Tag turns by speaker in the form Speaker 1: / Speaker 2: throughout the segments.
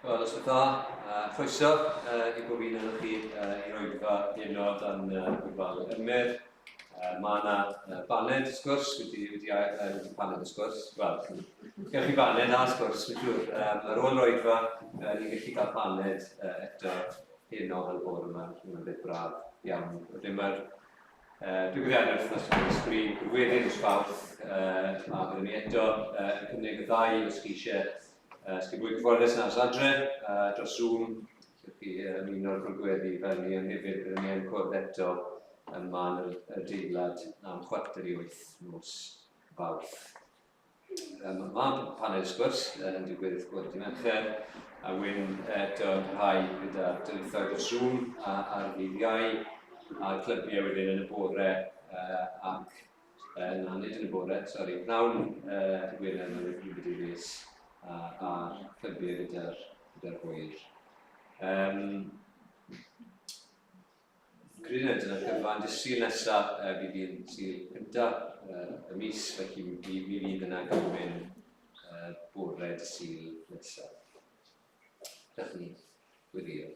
Speaker 1: Wel, os dda, croeso i bob un ohonoch chi i Oedfa Hynod am gyfal Emyr. Mae yna baned sgwrs, wedi baned sgwrs. Wel, gewch chi baned a sgwrs, fi'n siŵr. Ar ôl Oedfa, ni'n gallu cael baned eto heno fel bore yma. Mae'n beth braf iawn. Wedyn mae'r digwyddiadau wythnos yn ysgrifennu gweddill ysbawth, a byddwn ni eto yn cynnig y ddau os chi eisiau sgyn fwy cyfforddus na'r adre dros Zoom, lle chi ymuno'r gwrgweddi fel ni, ond hefyd byddwn ni yn cwrdd eto yma yn yr adeilad am 7:45 nos Fawrth. Mae panel sgwrs yn digwydd wrth gwrs i Mercher, a wyn eto yn parhau gyda dylithoedd o Zoom ar ddydd Iau, a'r clybiau wedyn yn y bore ac nid yn y bore, sori, pnawn digwydd yn y Brifddinas a'r clybiau gyda'r hwyr. Credu dyna'r cyfan, jyst syl nesaf bydd hi'n syl cyntaf y mis, felly mi fydd yna gymryd bored syl nesaf. Dach ni gweddio.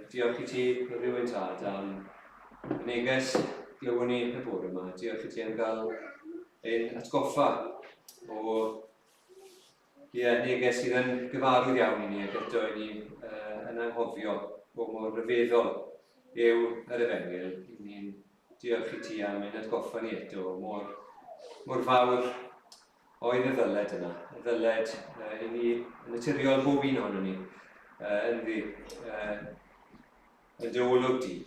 Speaker 1: Diolch i ti, rhywun tad, am neges glywon ni y bore yma. Diolch i ti am gael ein atgoffa o neges sydd yn gyfarwydd iawn i ni, ac eto i ni yn anghofio bod mor ryfeddol yw yr Efengyl. Ni'n diolch i ti am ein atgoffa ni eto, mor fawr oedd y ddyled yna. Y ddyled i ni yn naturiol bob un ohono ni ynddi y dy olwg di.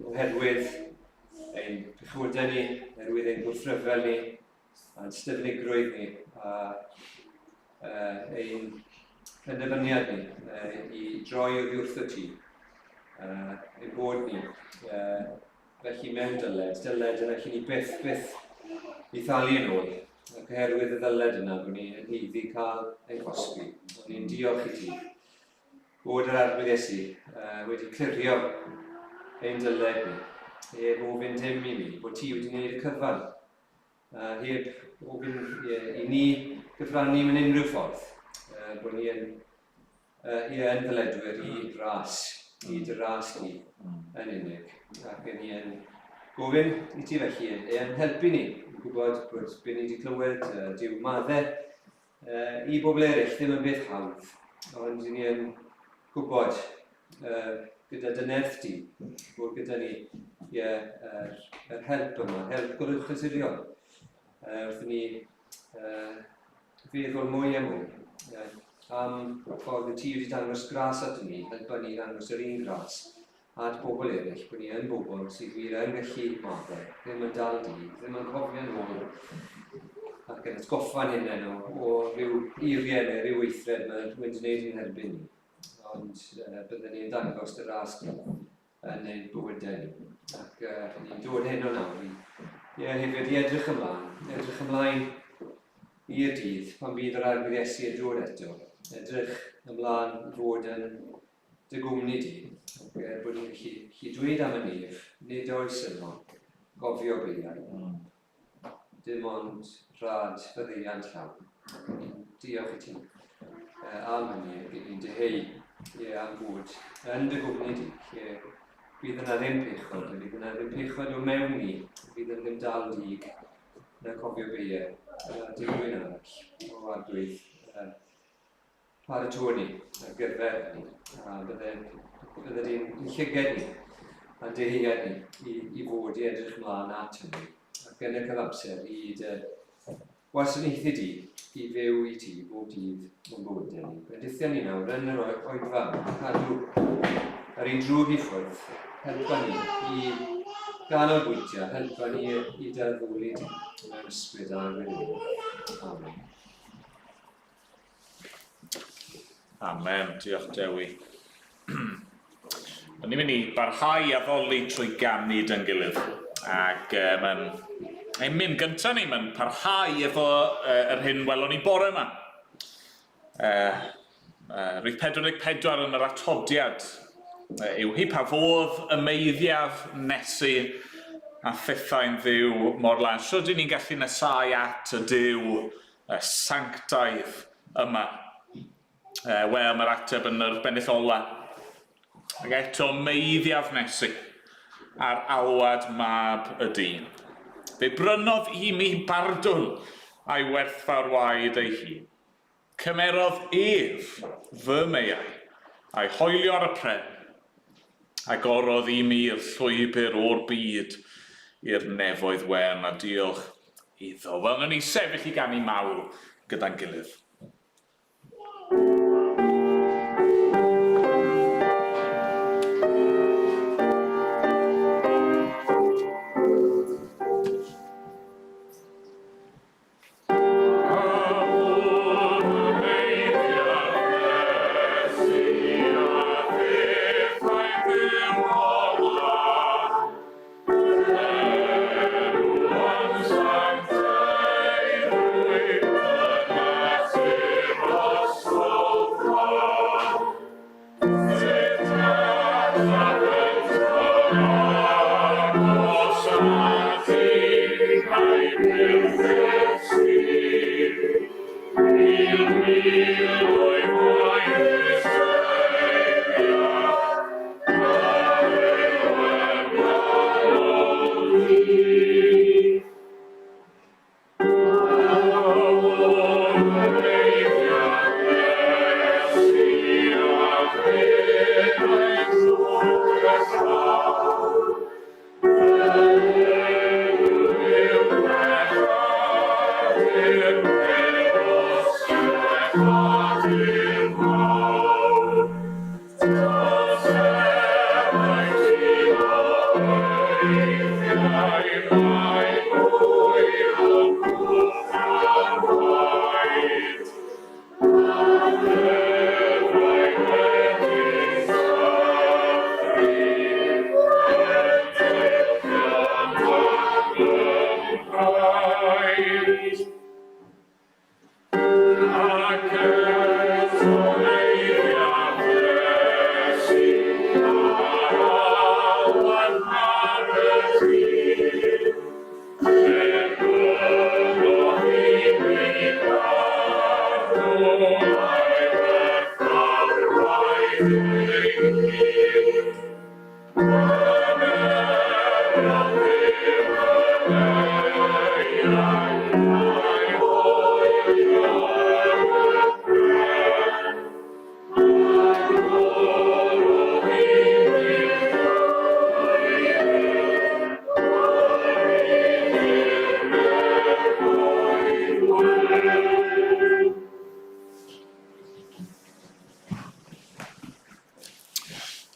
Speaker 1: Oherwydd ein cychwydau ni, oherwydd ein gwrthryfel ni, a'n styfnigrwydd ni, a ein penderfyniad ni i droi oddi wrtho ti, ein bod ni, felly mewn dyled yn felly ni byth i thalu yn ôl, ac oherwydd y ddyled yna bod ni yn heiddi cael ein cosbi. Ni'n diolch i ti bod yr arglwydd Iesu wedi clirio ein dyled ni, heb ofyn dim i ni, bod ti wedi gwneud y cyfan, heb ofyn i ni gyfrannu mewn unrhyw ffordd, bod ni yn ddyledwyr i dy ras ni yn unig, ac ni yn gofyn i ti felly yn helpu ni, yn gwybod bod ni wedi clywed diw maddau i bobl eraill ddim yn beth hawdd, ond ni yn gwybod gyda dy nerth ti, bod gyda ni yr help yma, help gwrwch wrth ni feddwl mwy a mwy am ffordd y ti wedi dangos gras at ni, helpa ni dangos yr un gras at bobl eraill, bod ni yn bobl sydd wir yn gallu maddau, ddim yn dal di, ddim yn cofio nôl, ac yn atgoffa'n hynny o ryw eiriau neu ryw weithred mae'n wedi gwneud yn herbyn ni. Ond byddwn ni'n dangos y ras yn ein bywydau ni. Ac ni'n dod hyn o nawr i hefyd i edrych ymlaen i'r dydd pan bydd yr arglwydd Iesu yn dod eto. Edrych ymlaen i fod yn dy gwmni di. Ac bod ni'n gallu dweud am y nef, nid oes yno, gofio beiau. Dim ond rhad fyddeiant llawn. Diolch i ti am hynny, bydd ni'n deheu am bod yn dy gwmni di, lle bydd yna ddim pechod, bydd yna ddim pechod o mewn ni, bydd yna ddim dal dig na cofio beiau, dim rhywun arall o arglwydd paratoi ni ar gyfer ni, a bydde di'n llyged ni a deheuad ni i fod i edrych ymlaen at hynny, ac yn y cyfamser i dy wasanaethu di, i fyw i ti bob dydd o'n bywydau ni. Gwendithio ni nawr yn yr oedfa, cadw ar ein drwg i ffwrdd, helpa ni i ganolbwyntio, helpa ni i deddfwlu di mewn ysbryd a'r wedi. Amen.
Speaker 2: Amen, diolch Dewi. Ni'n mynd i barhau a ddoli trwy ganid yn gilydd, ac mae'n mynd gyntaf ni, mae'n parhau efo yr hyn welon ni bore yma. Rwy'n 44 yn yr atodiad yw hi pa fodd y meiddiaf nesu a phethau'n ddiw mor lan. Sut ni'n gallu nesau at y diw sanctaidd yma? Wel, mae'r ateb yn yr bennill ola. Ac eto meiddiaf nesu ar alwad mab y dyn. Fe brynodd i mi bardwn a'i werthfawr waed ei hun. Cymerodd ef fy meiau a'i hoelio ar y pren, a gorodd i mi'r llwybr o'r byd i'r nefoedd wen, a diolch iddo. Fel na ni sefyll i ganu mawl gyda'n gilydd.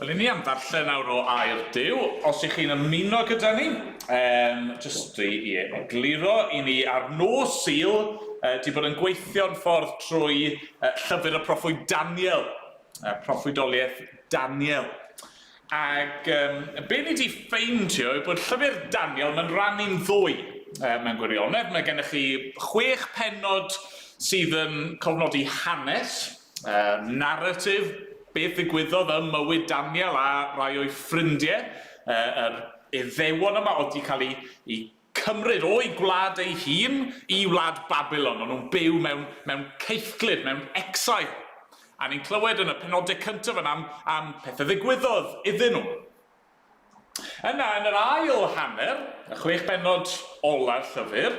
Speaker 2: Wel, ni am ddarllen nawr o air Duw. Os ych chi'n ymuno gyda ni, jyst i egluro i ni ar nos Sul, di bod yn gweithio'n ffordd trwy llyfr y proffwyd Daniel, proffwydoliaeth Daniel. Ac be ni di ffeindio yw bod llyfr Daniel mae'n rannu'n ddwy mewn gwirionedd. Mae gennych chi 6 pennod sydd yn cofnodi hanes, narratif, beth ddigwyddodd ym mywyd Daniel a rai o'i ffrindiau. Yr Iddewon yma oedd wedi cael eu cymryd o'i gwlad ei hun i wlad Babylon. O'n nhw'n byw mewn ceithglyd, mewn exile. A ni'n clywed yn y penodau cyntaf yna am pethau ddigwyddodd iddyn nhw. Yna, yn yr ail hanner, y 6 pennod ola'r llyfr,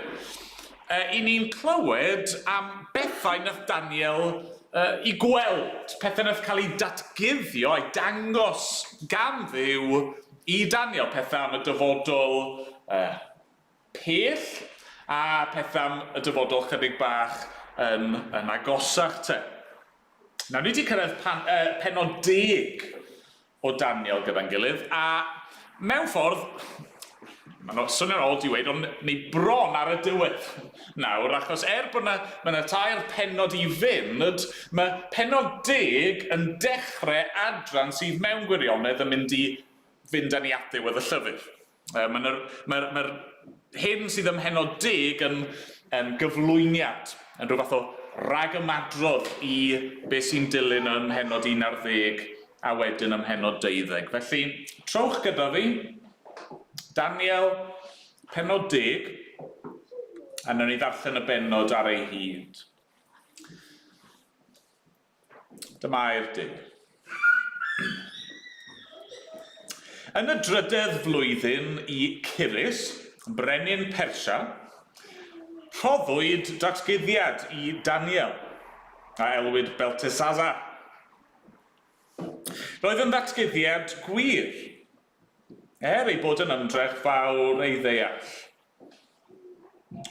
Speaker 2: i ni'n clywed am bethau nath Daniel i gweld, pethau nath cael ei datguddio a'i dangos gan Dduw i Daniel, pethau am y dyfodol pell a pethau am y dyfodol chydig bach yn agosach te. Nawr, ni wedi cyrraedd pennod 10 o Daniel gyda'n gilydd, a mewn ffordd, mae'n swnio'n ôl di weid, ond ni bron ar y diwedd nawr, achos bod yna 3 pennod i fynd, mae pennod 10 yn dechrau adran sydd mewn gwirionedd yn mynd i fynd â ni at ddiwedd y llyfr. Mae'r hyn sydd ym mhennod 10 yn gyflwyniad, yn rhyw fath o ragymadrodd i beth sy'n dilyn ym mhennod 11 a wedyn ym mhennod 12. Felly, trowch gyda fi, Daniel, pennod 10, a nawn ni ddarllen y bennod ar ei hyd. Dyma air Duw. Yn y 3ydd flwyddyn i Cyrys, brenin Persia, rhoddwyd datguddiad i Daniel, a elwyd Beltesazar. Roedd yn ddatguddiad gwir, ei bod yn ymdrech fawr ei ddeall.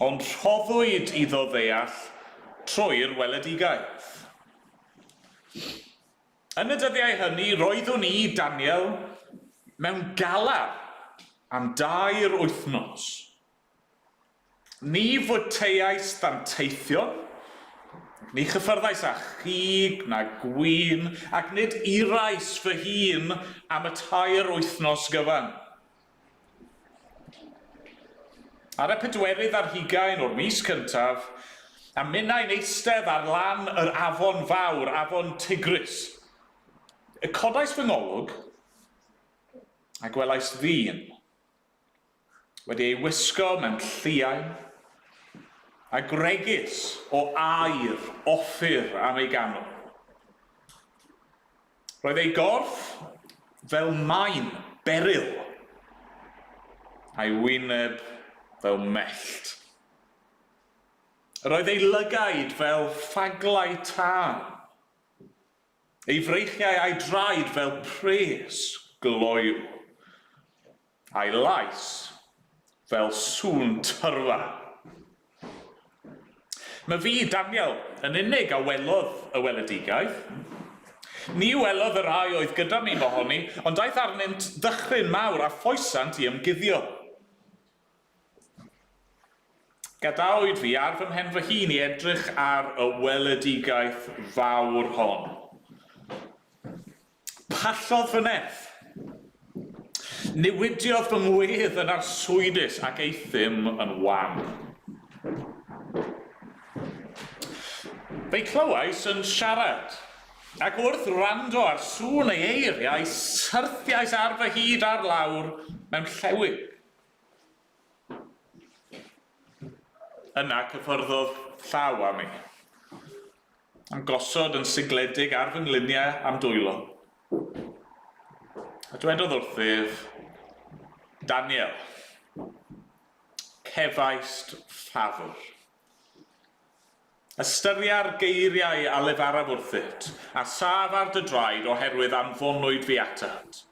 Speaker 2: Ond rhoddwyd iddo ddeall trwy'r weledigaeth. Yn y dyddiau hynny, roeddwn i, Daniel, mewn galar am 2 wythnos. Ni fwteiais dan teithio, ni chyffyrddais a chig na gwyn, ac nid irais fy hun am y 2 wythnos gyfan. Ar y 4ydd ar 20 o'r mis cyntaf, a minnau'n eistedd ar lan yr afon fawr, afon Tigris. Y codais fy ngolwg, a gwelais ddyn, wedi ei wisgo mewn lluain, a gregus o aur offyr am ei ganol. Roedd ei gorff fel maen beryl, a'i wyneb fel mellt. Roedd ei lygaid fel ffaglau tân, ei freichiau a'i draed fel pres gloiw, a'i lais fel sŵn tyrfa. Mae fi, Daniel, yn unig a welodd y weledigaeth. Ni welodd y rai oedd gyda ni mohoni, ond daeth arnynt ddychryn mawr a phoesant i ymguddio. Gadawyd fi ar fy mhen fy hun i edrych ar y weledigaeth fawr hon. Pallodd fy nef. Newidiodd fy ngwedd yn arswydus ac eithym yn wan. Fe'i clywais yn siarad, ac wrth rando ar sŵn ei eiriau, syrthiais ar fy hyd ar lawr mewn llewig. Yna cyffyrddodd llaw am mi, am gosod yn sigledig ar fy ngluniau am dwylo. A dwedodd wrthyf, Daniel, cefaist ffafr. Ystyria'r geiriau a lefaraf wrthyt, a saf ar dy draed oherwydd anfonwyd fi atat.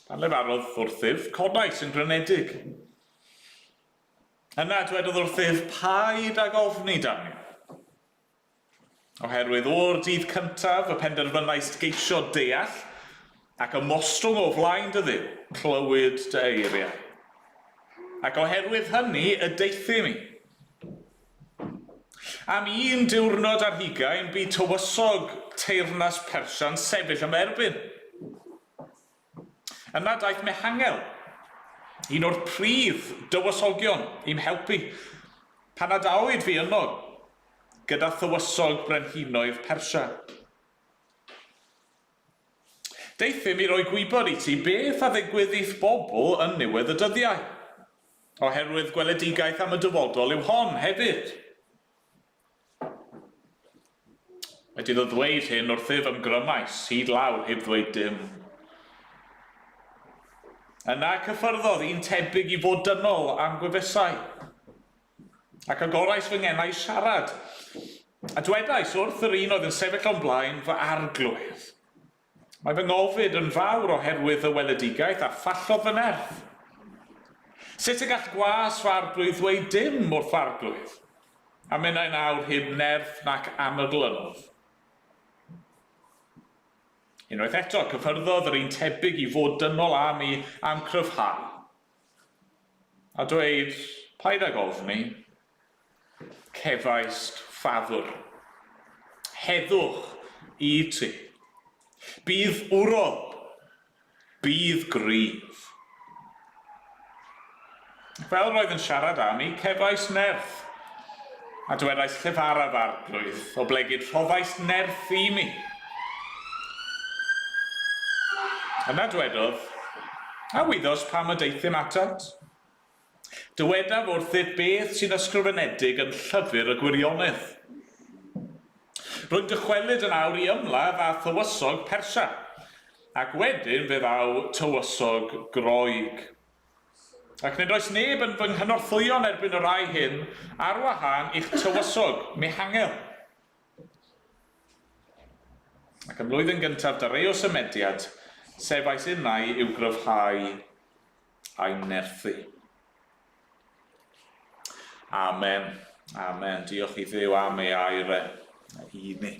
Speaker 2: Pan lefarodd wrthyf, codais yn granedig. Yna dwedodd wrthyf, paid ag ofni, Daniel. Oherwydd o'r dydd cyntaf y penderfynais geisio deall ac ymostwng o flaen dy Dduw, clywed dy eiriau. Ac oherwydd hynny y deithim mi. Am un diwrnod ar hugain bu tywysog teyrnas Persia'n sefyll am erbyn. Yna daeth Mehangel, un o'r prif dywysogion i'm helpu, pan adawyd fi yno gyda thywysog brenhinoedd Persia. Deithim i roi gwybod i ti beth a ddigwyddith bobl yn niwedd y dyddiau, oherwydd gweledigaeth am y dyfodol yw hon hefyd. Wedi ddweud hyn wrthyf ymgrymais, hyd lawr heb ddweud dim. Yna cyffyrddodd un tebyg i fod dynol am gwefusau, ac agorais fy ngenau siarad, a dwedais wrth yr un oedd yn sefyll o'n blaen fy arglwydd. Mae fy ngofid yn fawr oherwydd y weledigaeth a fallodd fy nerth. Sut y gall gwas fy arglwydd ddweud dim wrth arglwydd, a minnau nawr heb nerth nac amyglynodd. Unwaith eto cyffyrddodd yr un tebyg i fod dynol am i am cryfhau, a dweud, paid ag ofni, cefaist ffafwr, heddwch i ti, bydd wrob, bydd gryf. Fel roedd yn siarad am i, cefais nerth, a dwedais llyfaraf arglwydd, o blegyd rhoddais nerth i mi. Yna dwedodd, a wyddos pam y deithim atat. Dywedaf wrthyt beth sy'n ysgrifenedig yn llyfr y gwirionedd. Rwy'n dychwelyd yn awr i ymladd a thywysog Persia, ac wedyn fe ddaw tywysog Groeg. Ac nid oes neb yn fy nghynorthwyon erbyn y rai hyn ar wahân i'ch tywysog Mehangel. Ac ym mlwyddyn gyntaf dareuos y mediad, sefais innau i'w gryfhau a'i nerthu. Amen. Amen. Diolch i Dduw am ei air i ni.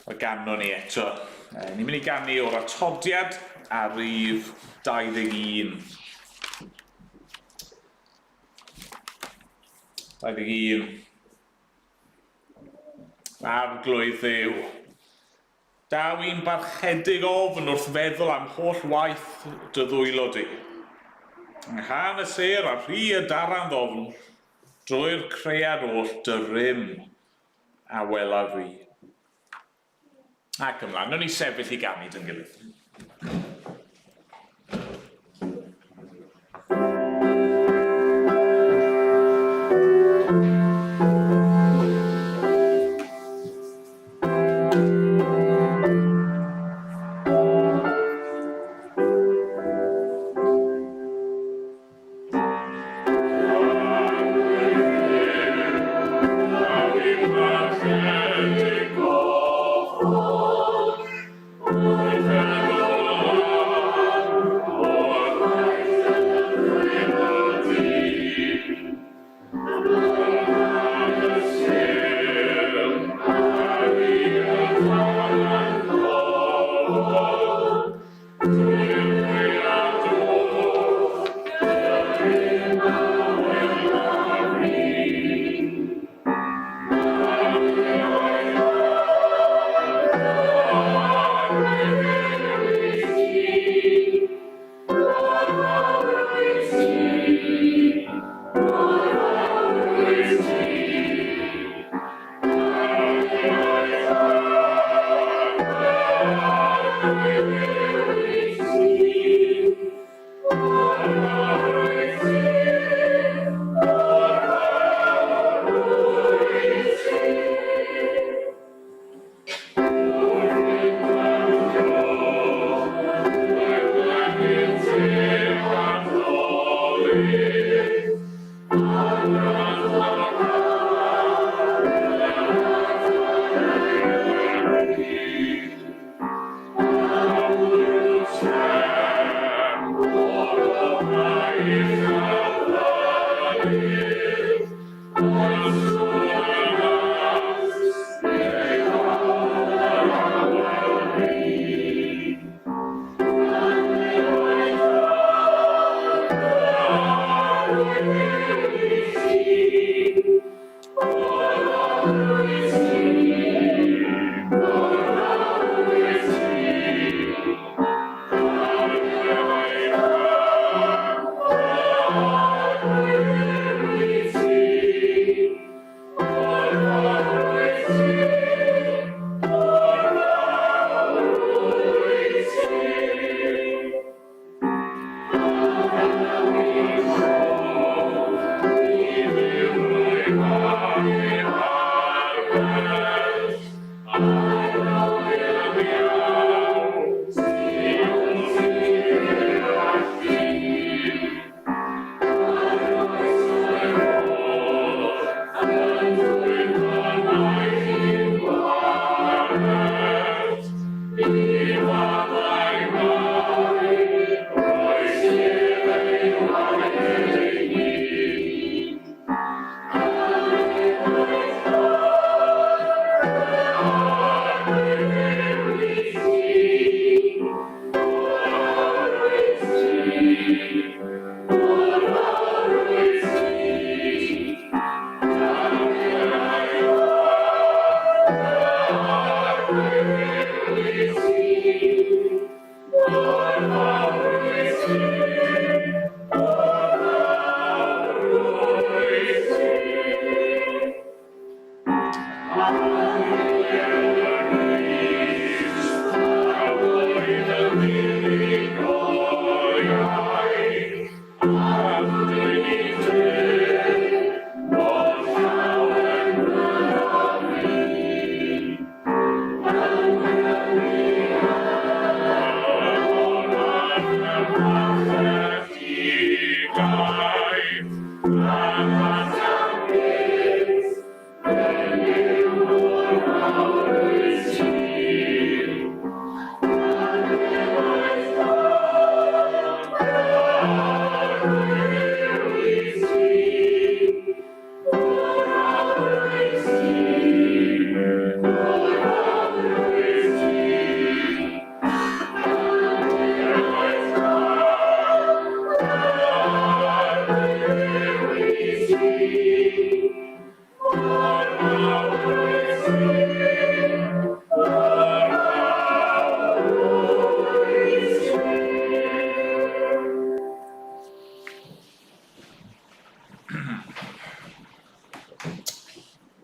Speaker 2: O ganon ni eto. Ni'n mynd i ganu o'r atodiad ar rhif 21. 21. Arglwydd Dduw. Daw i'n barchedig ofn wrth feddwl am holl waith dy ddwylo di. Ynghan y ser a rhy y daran ddofn, drwy'r cread oll dy rym a wela fi. Ac ymlaen, nhw'n ni sefyll i ganu dyn gilydd.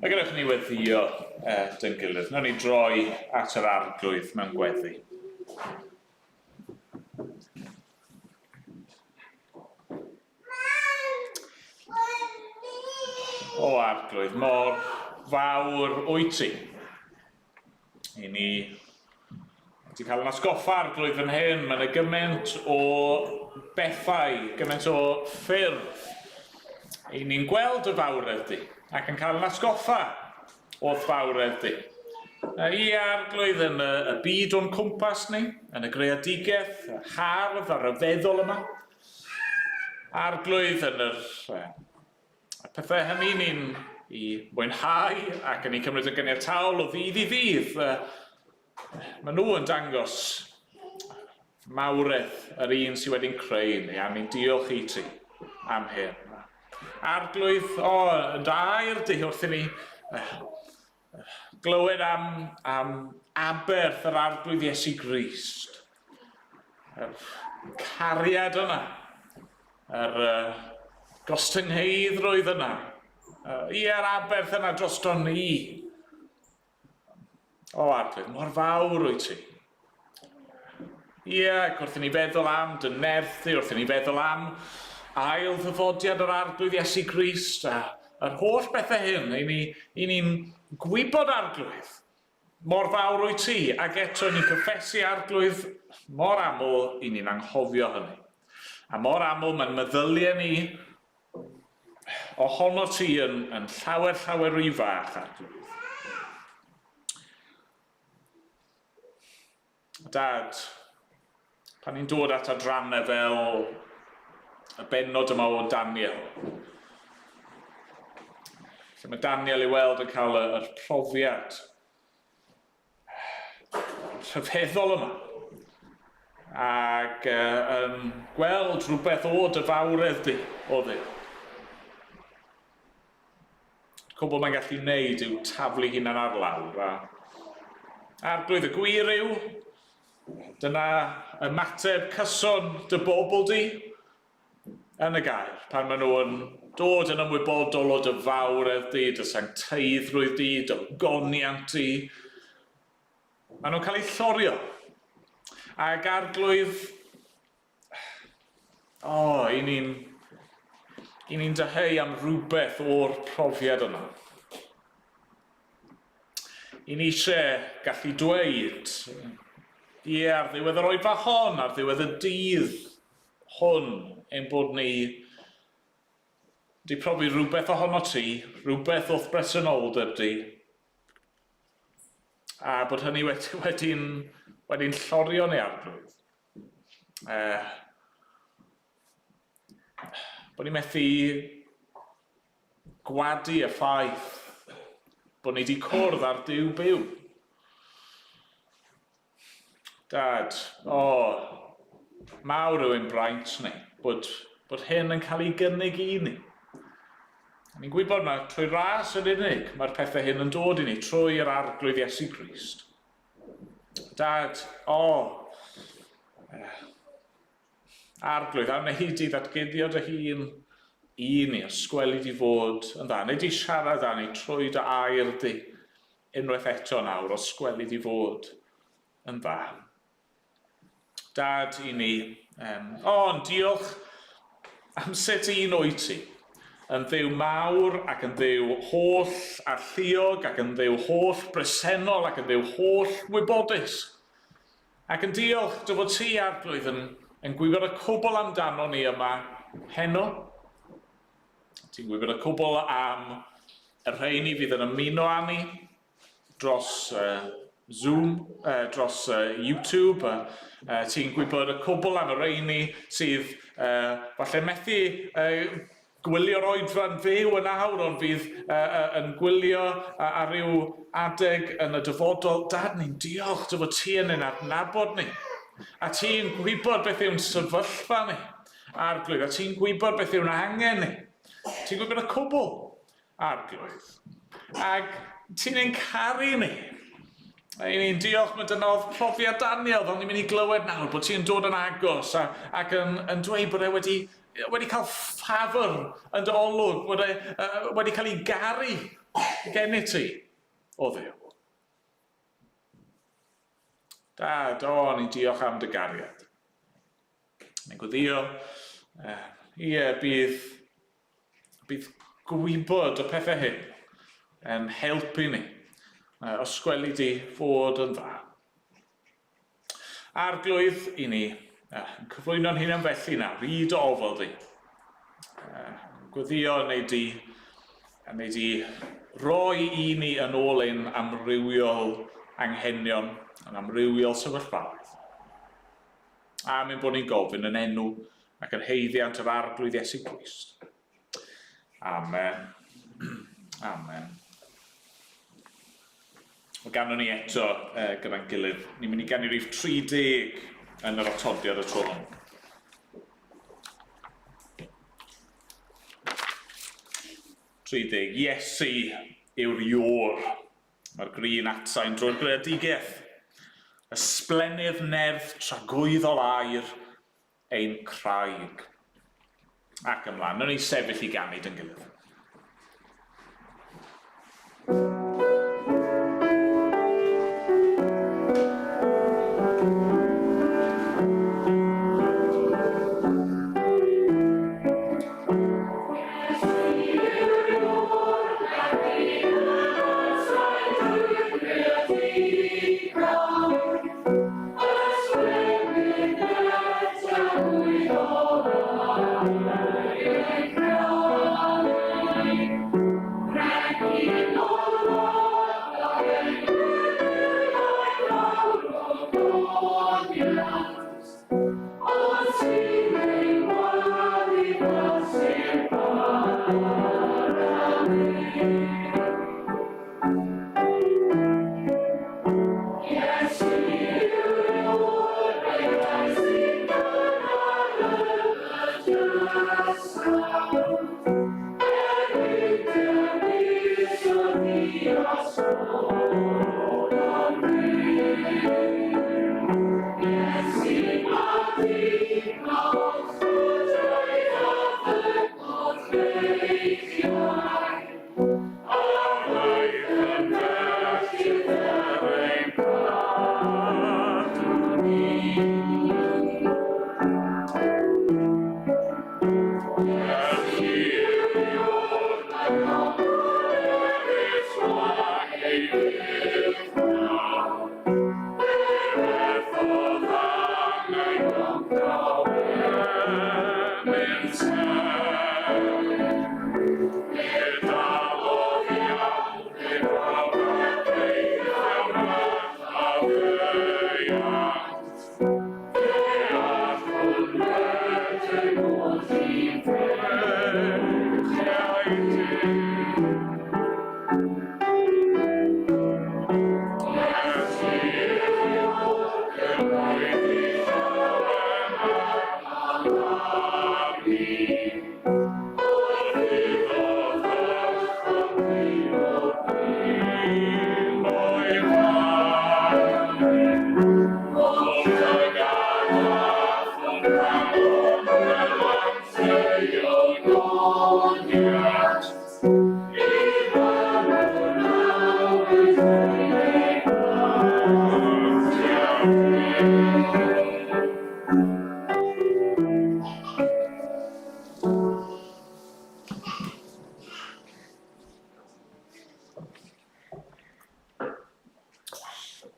Speaker 2: Mae gennych ni weddio dyn gilydd. Nawr ni droi at yr arglwydd mewn gweddi. O arglwydd, mor fawr wyt ti. I ni wedi cael yn atgoffa arglwydd fan hyn. Mae yna gymaint o bethau, gymaint o ffyrdd. I ni'n gweld y fawredd di, ac yn cael yn atgoffa o'r fawredd di. I arglwydd yn y byd o'n cwmpas ni, yn y greadigaeth, y hardd a'r ryfeddol yma. Arglwydd yn y pethau hynny ni'n i mwynhau ac yn ei cymryd yn gyniataol o ddydd i ddydd. Maen nhw yn dangos mawredd yr un sydd wedi'n creu ni, a ni'n diolch i ti am hyn. Arglwydd, yn dair di wrth i ni glywed am aberth yr arglwydd Iesu Grist. Yr cariad yna, yr gostyngheiddrwydd yna, i'r aberth yna drosto ni. O arglwydd, mor fawr wyt ti. Ie, wrth i ni feddwl am dy nerthu, wrth i ni feddwl am ail ddyfodiad yr arglwydd Iesu Grist a yr holl bethau hyn, i ni'n gwybod arglwydd. Mor fawr wyt ti, ac eto ni'n cyffesu arglwydd mor aml i ni'n anghofio hynny. A mor aml mae'n meddyliau ni ohono ti yn llawer rhy fach arglwydd. Dad, pan ni'n dod at adrannau fel y bennod yma o Daniel, lle mae Daniel i weld yn cael yr profiad rhyfeddol yma, ac yn gweld rhywbeth o dy fawredd di, o Dduw. Cwbl mae'n gallu wneud yw taflu hunan ar lawr, a arglwydd y gwir yw, dyna ymateb cyson dy bobl di yn y gair, pan maen nhw'n dod yn ymwybodol o dy fawredd di, dy sancteiddrwydd di, dy goniant di. Maen nhw'n cael eu llorio. Ac arglwydd, i ni'n deheu am rhywbeth o'r profiad yna. I ni eisiau gallu dweud, ar ddiwedd yr oedfa hon, ar ddiwedd y dydd hwn, ein bod ni wedi profi rhywbeth ohono ti, rhywbeth wrth bresenoldeb di, a bod hynny wedi'n llorio neu arglwydd. Bod ni'n methu gwadu y ffaith bod ni wedi cwrdd ar Duw byw. Dad, mawr yw ein braint ni, bod hyn yn cael ei gynnig i ni. Ni'n gwybod na trwy ras yn unig, mae'r pethau hyn yn dod i ni trwy'r arglwydd Iesu Grist. Dad, arglwydd, a wneud i ddatguddio dy hun i ni, ysgweli di fod yn dda. Neu di siarad â ni trwy dy air di unwaith eto nawr, ysgweli di fod yn dda. Dad, i ni, diolch am sut un o'i ti, yn dduw mawr ac yn dduw holl a lluog ac yn dduw holl bresennol ac yn dduw holl wybodus. Ac yn diolch dy fod ti arglwydd yn gwybod y cwbl amdano ni yma heno. Ti'n gwybod y cwbl am y rheini fydd yn ymuno â ni dros Zoom, dros YouTube. Ti'n gwybod y cwbl am y rheini sydd falle methu gwylio'r oedfa'n fyw yn awr, ond fydd yn gwylio ar ryw adeg yn y dyfodol. Dad, ni'n diolch dy fod ti yn ein adnabod ni. A ti'n gwybod beth yw'n sefyllfa ni, arglwydd, a ti'n gwybod beth yw'n angen ni. Ti'n gwybod y cwbl, arglwydd. Ac ti'n ein caru ni. A ni'n diolch mae dyna oedd profiad Daniel, ond ni'n mynd i glywed nawr bod ti'n dod yn agos ac yn dweud bod e wedi cael ffafr yn dy olwg, bod wedi cael ei garu gen i ti, o Dduw. Dad, ni'n diolch am dy gariad. Ni'n gwyddio, bydd gwybod y pethau hyn yn helpu ni, ysgweli di fod yn dda. Arglwydd i ni, yn cyflwyno'n hunan felly nawr, i dy ofal di. Gwyddio wneud i roi i ni yn ôl ein amrywiol anghenion, yn amrywiol sefyllfaoedd. A mynd bod ni'n gofyn yn enw ac yn heiddiant yr arglwydd Iesu Grist. Amen. Amen. Mae ganon ni eto gyda'n gilydd. Ni'n mynd i ganu rhif 30 yn yr atodiad y tro hwn. Iesu yw'r iôr. Mae'r grin atsain drwy'r greadigaeth. Ysblenydd nerth tragwyddol air ein craig. Ac ymlaen, nhw'n ni sefyll i ganid yn gilydd.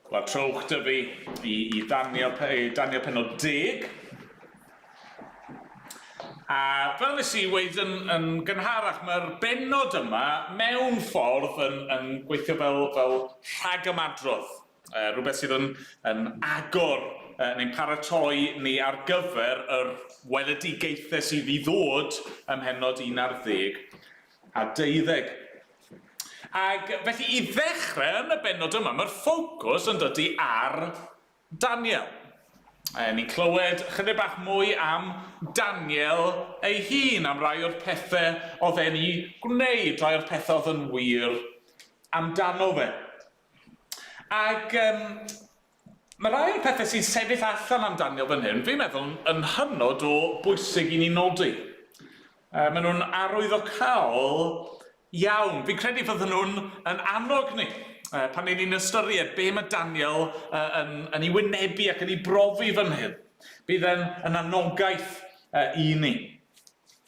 Speaker 2: Wel, trowch dy fi i danio penod 10. A fel nes i weid yn gynharach, mae'r benod yma mewn ffordd yn gweithio fel rhagymadrodd. Rhywbeth sydd yn agor neu'n paratoi ni ar gyfer yr weledigaethau sydd i ddod ym mhenod 11 a 12. Ac felly i ddechrau yn y benod yma, mae'r ffocws yn dydy ar Daniel. Ni'n clywed chydig bach mwy am Daniel ei hun, am rai o'r pethau oedd e'n ei gwneud, rai o'r pethau oedd yn wir amdano fe. Ac mae rai o'r pethau sy'n sefyll allan am Daniel fan hyn, fi'n meddwl yn hynod o bwysig i ni nodi. Maen nhw'n arwyddocaol iawn. Fi'n credu fydden nhw'n yn annog ni pan ni'n ystyried be mae Daniel yn ei wynebu ac yn ei brofi fan hyn. Bydd yn anogaeth i ni.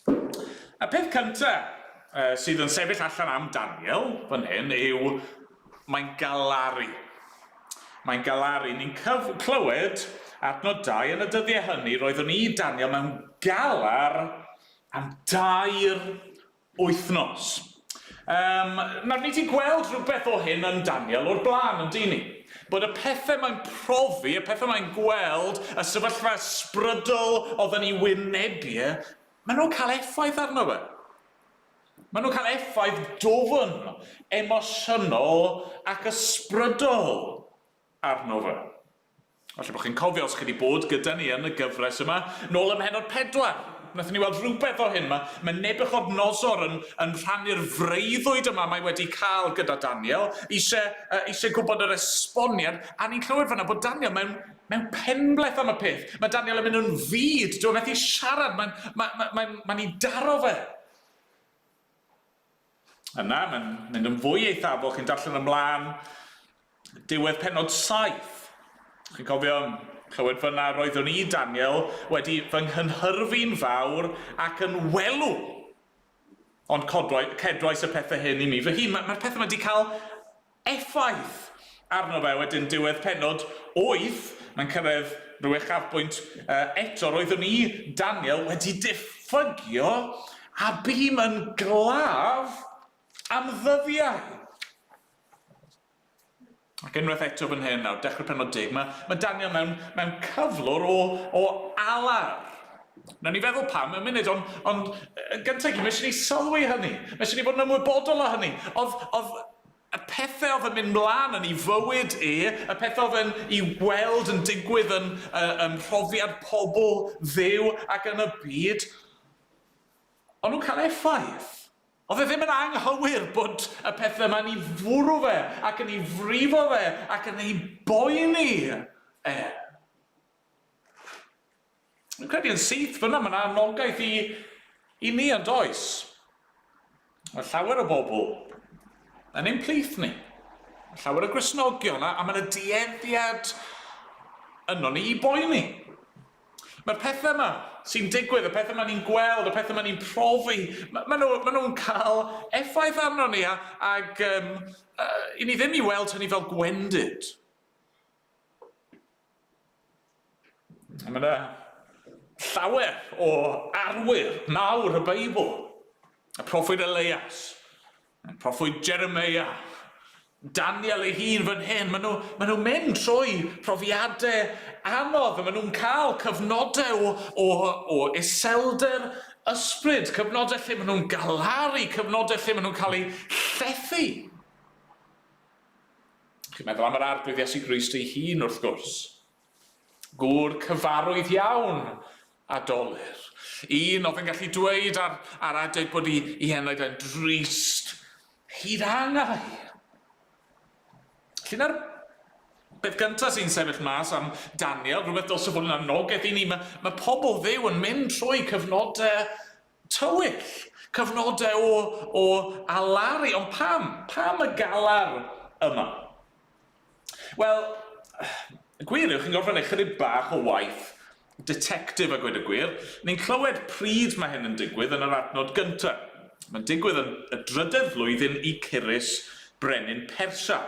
Speaker 2: Y peth cyntaf sydd yn sefyll allan am Daniel fan hyn yw mae'n galaru. Mae'n galaru. Ni'n clywed adnod 2 yn y dyddiau hynny, roeddwn i Daniel mewn galar am 2 wythnos. Nawr ni ti gweld rhywbeth o hyn yn Daniel o'r blaen yn dyn ni. Bod y pethau mae'n profi, y pethau mae'n gweld, y sefyllfa ysbrydol oedd yn ei wynebu, maen nhw'n cael effaith arno fe. Maen nhw'n cael effaith dofn, emosiynol ac ysbrydol arno fe. Felly bod chi'n cofio os chi wedi bod gyda ni yn y gyfres yma, nôl ym mhenod 4. Nathon ni weld rhywbeth o hyn. Mae Nebuchadnezzar yn rhannu'r freuddwyd yma mae wedi cael gyda Daniel, eisiau gwybod yr esboniad, a ni'n clywed fanna bod Daniel mewn penbleth am y peth. Mae Daniel yn mynd yn fyd, dwi'n methu siarad, mae'n ei daro fe. Yna, mae'n mynd yn fwy eithafol, chi'n darllen ymlaen, diwedd penod 7. Chi'n cofio clywed fyna roeddwn i Daniel wedi fy nghynhyrfu'n fawr ac yn welw. Ond cedwais y pethau hyn i mi. Fy hun, mae'r pethau wedi cael effaith arno fe wedyn diwedd penod 8. Mae'n cyrraedd rhyw uchafbwynt eto. Roeddwn i Daniel wedi diffygio a bym yn glaf am ddyddiau. Ac unwaith eto fan hyn nawr, dechrau penod 10, mae Daniel mewn cyflwr o alar. Na ni feddwl pam, yn munud, ond gyntaf i, mae eisiau ni sylwi hynny. Mae eisiau ni fod yn ymwybodol o hynny. Oedd y pethau oedd yn mynd mlaen yn ei fywyd y pethau oedd yn ei weld yn digwydd yn profiad pobl ddew ac yn y byd, ond nhw'n cael effaith. Oedd e ddim yn anghywir bod y pethau yma'n ei fwrw fe, ac yn ei frifo fe, ac yn ei boeni Dwi'n credu yn syth fyna, mae'n anogaeth i ni yn does. Mae llawer o bobl yn ein plith ni. Mae llawer o Gristnogion, a mae'n y dueddiad yno ni i boeni. Mae'r pethau yma sy'n digwydd, y pethau yma ni'n gweld, y pethau yma ni'n profi, maen nhw'n cael effaith arno ni, ac i ni ddim i weld hynny fel gwendid. A mae llawer o arwyr mawr y Beibl. Y proffwyd Elias, y proffwyd Jeremia, Daniel ei hun fan hyn. Maen nhw'n mynd trwy profiadau anodd, a maen nhw'n cael cyfnodau o iselder ysbryd, cyfnodau lle maen nhw'n galaru, cyfnodau lle maen nhw'n cael eu llethu. Chi'n meddwl am yr arglwydd Iesu Grist ei hun wrth gwrs. Gŵr cyfarwydd iawn a dolyr. Un oedd yn gallu dweud ar adeg bod ei hennaid yn drist, hyd angau. Felly na'r beth gyntaf sy'n sefyll mas am Daniel, rhywbeth dylse fod yn anogaeth i ni, mae pobl Dduw yn mynd trwy cyfnodau tywyll, cyfnodau o alaru, ond pam? Pam y galar yma? Wel, gwir yw, chi'n gorfod ychydig bach o waith detectif a gweud y gwir. Ni'n clywed pryd mae hyn yn digwydd yn yr adnod gyntaf. Mae'n digwydd yn y 3ydd flwyddyn i Curys Brenin Persia.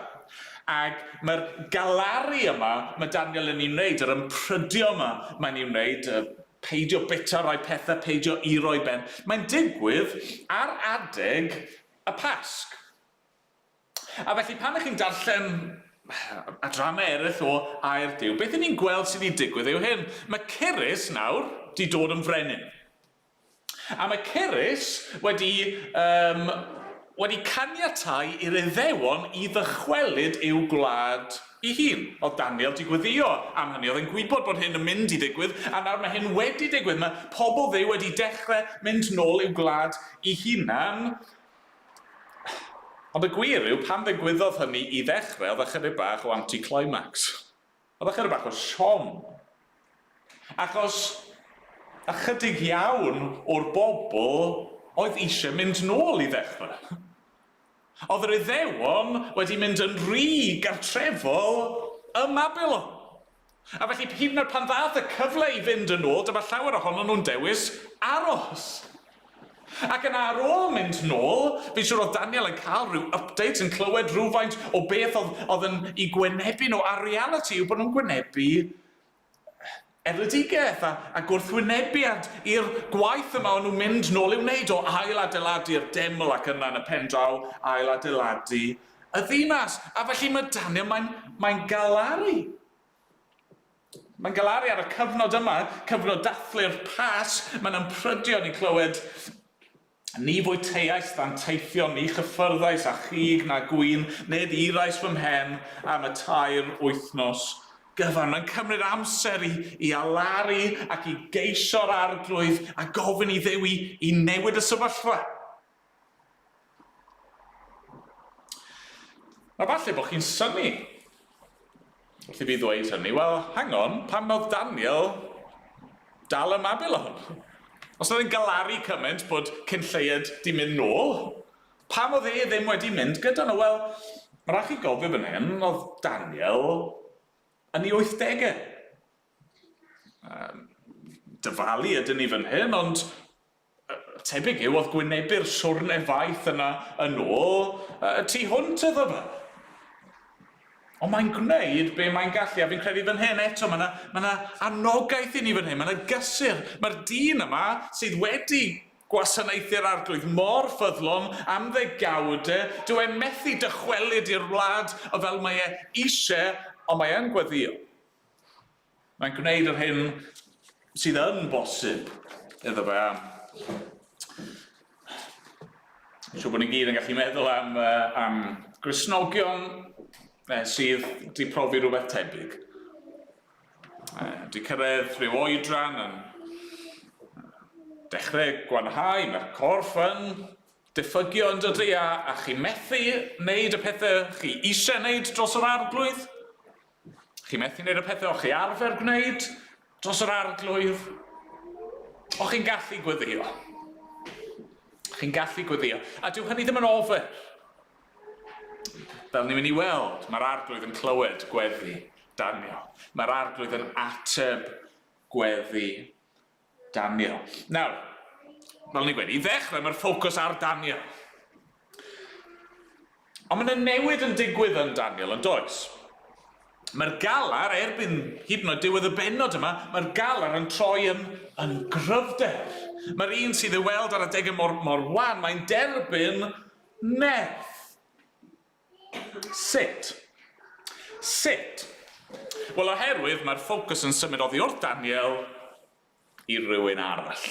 Speaker 2: Ac mae'r galaru yma mae Daniel yn ei wneud, yr ymprydio yma mae'n ei wneud, peidio bita rai pethau, peidio iro i ben. Mae'n digwydd ar adeg y Pasg. A felly pan ych chi'n darllen adrannau eraill o air Duw, beth ni'n gweld sydd wedi digwydd yw hyn. Mae Curys nawr wedi dod yn frenin. A mae Curys wedi caniatáu i'r Iddewon i ddychwelyd i'w gwlad ei hun. Oedd Daniel wedi gweddio am hynny, oedd yn gwybod bod hyn yn mynd i ddigwydd, a nawr mae hyn wedi digwydd. Mae pobl Dduw wedi dechrau mynd nôl i'w gwlad ei hunan. Ond y gwir yw, pan ddigwyddodd hynny i ddechrau, oedd ychydig bach o anti-climax. Oedd ychydig bach o siom. Achos ychydig iawn o'r bobl oedd eisiau mynd nôl i ddechrau. Oedd yr Iddewon wedi mynd yn rhy gartrefol y Babylon. A felly hyd yn oed pan ddaeth y cyfle i fynd yn ôl, dyma llawer ohonyn nhw'n dewis aros. Ac yna ar ôl mynd nôl, fi'n siŵr oedd Daniel yn cael rhyw update, yn clywed rhywfaint o beth oedd yn ei gwynebu nhw. A reality yw bod nhw'n gwynebu eledigaeth a gwrthwynebiad i'r gwaith yma o'n nhw'n mynd nôl i'w wneud o ail-adeiladu'r deml ac yna yn y pen draw ail-adeiladu y ddinas. A felly mae Daniel, mae'n galaru. Mae'n galaru ar y cyfnod yma, cyfnod dathlu'r Pasg. Mae'n ymprydio, ni'n clywed ni fwyteais dan teithio, ni chyffyrddais a chig na gwyn, nid irais fy mhen am y 3 wythnos gyfan. Mae'n cymryd amser i alaru ac i geisio'r arglwydd a gofyn i Dduw i newid y sefyllfa. A falle bod chi'n synnu wrth i fi ddweud hynny. Wel, hang on, pan oedd Daniel dal yn Babylon? Os yna'n galaru cymaint bod cynlleied di mynd nôl, pam oedd ddim wedi mynd gyda nhw? Wel, mae'n rhaid chi gofio fan hyn, oedd Daniel yn ei 80au. Dyfalu ydyn ni fan hyn, ond tebyg yw oedd gwynebu'r siwrne faith yna yn ôl, tu hwnt iddo fe. Ond mae'n gwneud be mae'n gallu, a fi'n credu fan hyn eto, mae yna anogaeth i ni fan hyn, mae yna gysur. Mae'r dyn yma sydd wedi gwasanaethu'r arglwydd mor ffyddlon am ddegawdau, dyw e'n methu dychwelyd i'r wlad o fel mae e eisiau, ond mae e'n gweddio. Mae'n gwneud yr hyn sydd yn bosib iddo fe. Siŵr bod ni gyd yn gallu meddwl am Gristnogion sydd wedi profi rhywbeth tebyg. Wedi cyrraedd rhyw oedran yn dechrau gwanhau, mae'r corff yn diffygio yn dydy, a chi methu wneud y pethau chi eisiau wneud dros yr arglwydd. Chi methu wneud y pethau o chi arfer gwneud dros yr arglwydd. O chi'n gallu gweddio. Chi'n gallu gweddio. A dyw hynny ddim yn ofer. Fel ni'n mynd i weld, mae'r arglwydd yn clywed gweddi Daniel. Mae'r arglwydd yn ateb gweddi Daniel. Nawr, fel ni'n gweud, i ddechrau mae'r ffocws ar Daniel. Ond mae'n newid yn digwydd yn Daniel, yn does? Mae'r galar, erbyn hyd yn oed diwedd y bennod yma, mae'r galar yn troi yn gryfder. Mae'r un sydd ei weld ar adegau mor wan, mae'n derbyn nerth. Sut? Wel, oherwydd mae'r ffocws yn symud oddi wrth Daniel i rywun arall.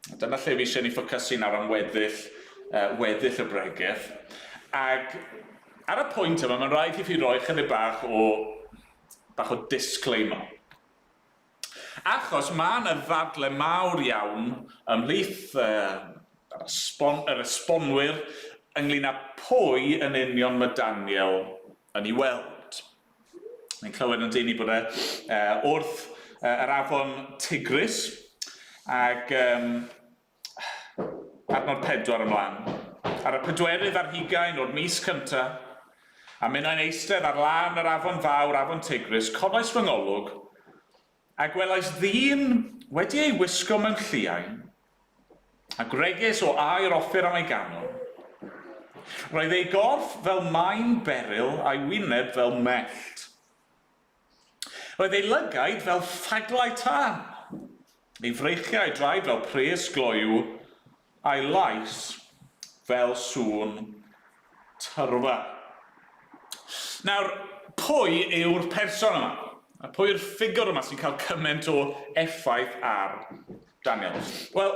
Speaker 2: Dyna lle fi eisiau ni ffocysu nawr am weddill y bregaeth. Ac ar y pwynt yma, mae'n rhaid i fi roi chydig bach o disclaimer. Achos mae yna ddadle mawr iawn ymhlith yr esbonwyr ynglyn â pwy yn union mae Daniel yn ei weld. Mae'n clywed yn dyn i bod wrth yr afon Tigris ac adnod 4 ymlaen. Ar y 4 ar 20 o'r mis cyntaf, a mynd yn eistedd ar lan yr afon fawr, afon Tigris, cofais fy ngolwg, a gwelais ddyn wedi ei wisgo mewn lluain, a gregus o air offer am ei ganol. Roedd ei gorff fel maen beryl a'i wyneb fel mellt. Roedd ei lygaid fel ffaglau tân, ei freichiau draed fel pres gloiw, a'i lais fel sŵn tyrfa. Nawr, pwy yw'r person yma? A pwy yw'r ffigwr yma sy'n cael cymaint o effaith ar Daniel? Wel,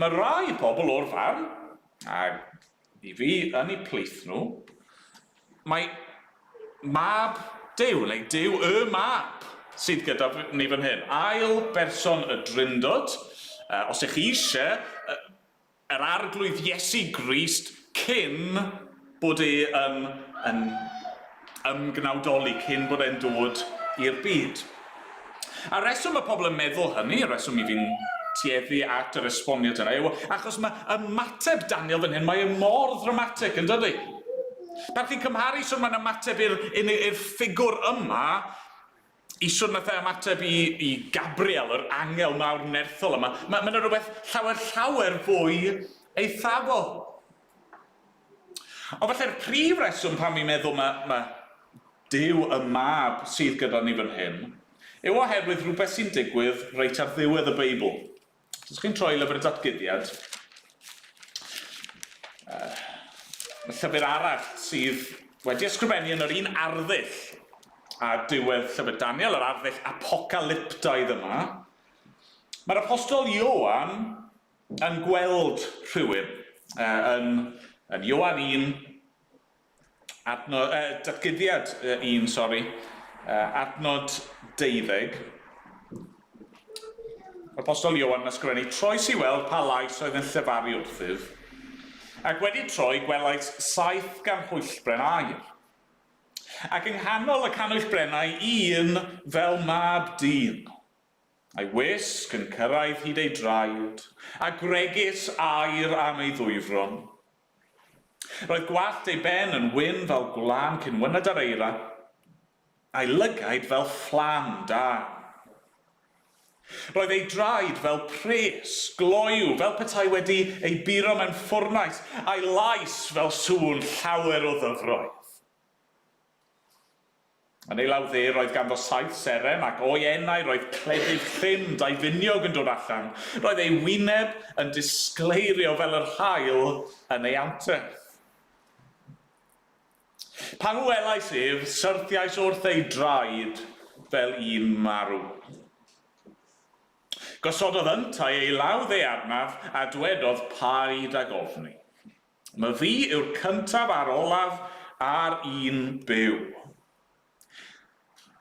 Speaker 2: mae rai pobl o'r farn, a i fi yn eu plith nhw, mae mab Duw, neu Duw y mab sydd gyda ni fan hyn. Ail berson y drindod, os ych chi eisiau, yr arglwydd Iesu Grist cyn bod e yn ymgnawdoli, cyn bod e'n dod i'r byd. A reswm y pobl yn meddwl hynny, a reswm i fi'n tueddu at yr esboniad yna, yw achos mae ymateb Daniel fan hyn, mae yn mor ddramatig, yn dydi? Pan chi'n cymharu swn mae'n ymateb i'r ffigwr yma, i swn nath ymateb i Gabriel, yr angel mawr nerthol yma, mae'n rhywbeth llawer fwy eithafol. Ond falle'r prif reswm pan mi'n meddwl mae Duw y mab sydd gyda ni fan hyn, yw oherwydd rhywbeth sy'n digwydd reit ar ddiwedd y Beibl. Os chi'n troi lyfr y datguddiad, y llyfr arall sydd wedi ysgrifennu yn yr un arddull a diwedd llyfr Daniel, yr arddull apocalyptaidd yma, mae'r apostol Ioan yn gweld rhywun yn Ioan 1, datguddiad 1, adnod 12. Apostol Ioan yn ysgrifennu, troes i weld pa lais oedd yn llefaru wrthyf, ac wedi troi gwelais 7 gan hwyllbren aur. Ac yng nghanol y canwyllbrennau un fel mab dyn, a'i wisg yn cyrraedd hyd ei draed, a gregus aur am ei ddwyfron. Roedd gwallt ei ben yn wyn fel gwlan cyn wyned ar eira, a'i lygaid fel fflam da. Roedd ei draed fel pres, gloiw, fel petai wedi ei buro mewn ffwrnais, a'i lais fel sŵn llawer o ddyfroedd. Yn ei lawdder roedd ganddo 7 seren, ac o'i enau roedd cleddyf llym da'i finiog yn dod allan. Roedd ei wyneb yn disgleirio fel yr haul yn ei anterth. Pan welais ef, syrthiais wrth ei draed fel un marw. Gosododd yntai ei lawdd ei arnaf a dwedodd paid ag ofni. My fi yw'r cyntaf a'r olaf a'r un byw.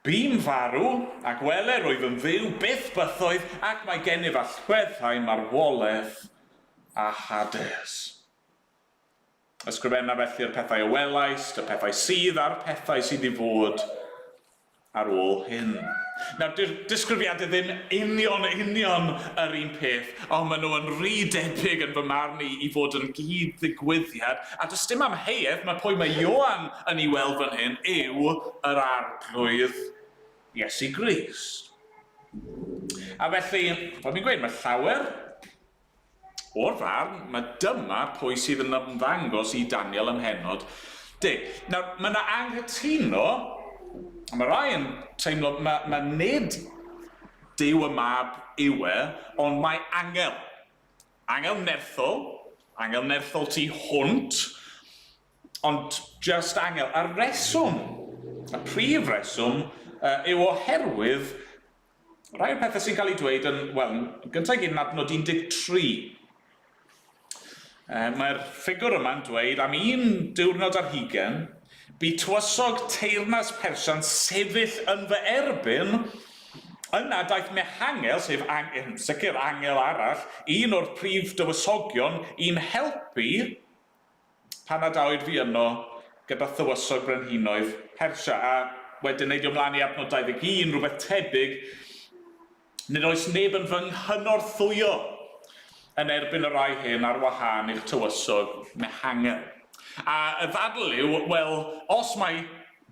Speaker 2: Bu'n farw ac weler oedd yn fyw byth bythoedd ac mae gennyf allweddau marwolaeth a Hades. Ysgrifenna felly'r pethau y welais, y pethau sydd a'r pethau sydd i fod ar ôl hyn. Nawr, disgrifiadau ddim union yr un peth, ond maen nhw yn rhy debyg yn fy marn i fod yn gyd ddigwyddiad, a does dim amheuaeth mae pwy mae Ioan yn ei weld fan hyn yw yr arglwydd Iesu Grist. A felly, fel mi'n gweud, mae llawer o'r farn, mae dyma pwy sydd yn ymddangos i Daniel ym mhenod. Nawr, mae yna anghytuno A mae rai yn teimlo, mae nid Duw y mab yw e, ond mae angel. Angel nerthol tu hwnt, ond just angel. A'r reswm, y prif reswm, yw oherwydd rai o'r pethau sy'n cael ei dweud yn, wel, gyntaf gyd yn adnod 13. Mae'r ffigwr yma'n dweud am un diwrnod ar hugen, bu tywysog teyrnas Persian sefyll yn fy erbyn, yna daeth Mehangel, sef sicr angel arall, un o'r prif dywysogion, i'n helpu pan adawyd fi yno gyda thywysog brenhinoedd Persia. A wedyn neidio ymlaen i adnod 21, rhywbeth tebyg, nid oes neb yn fy nghynorthwyo yn erbyn y rai hyn ar wahân i'ch tywysog Mehangel. A y ddadl yw, wel, os mae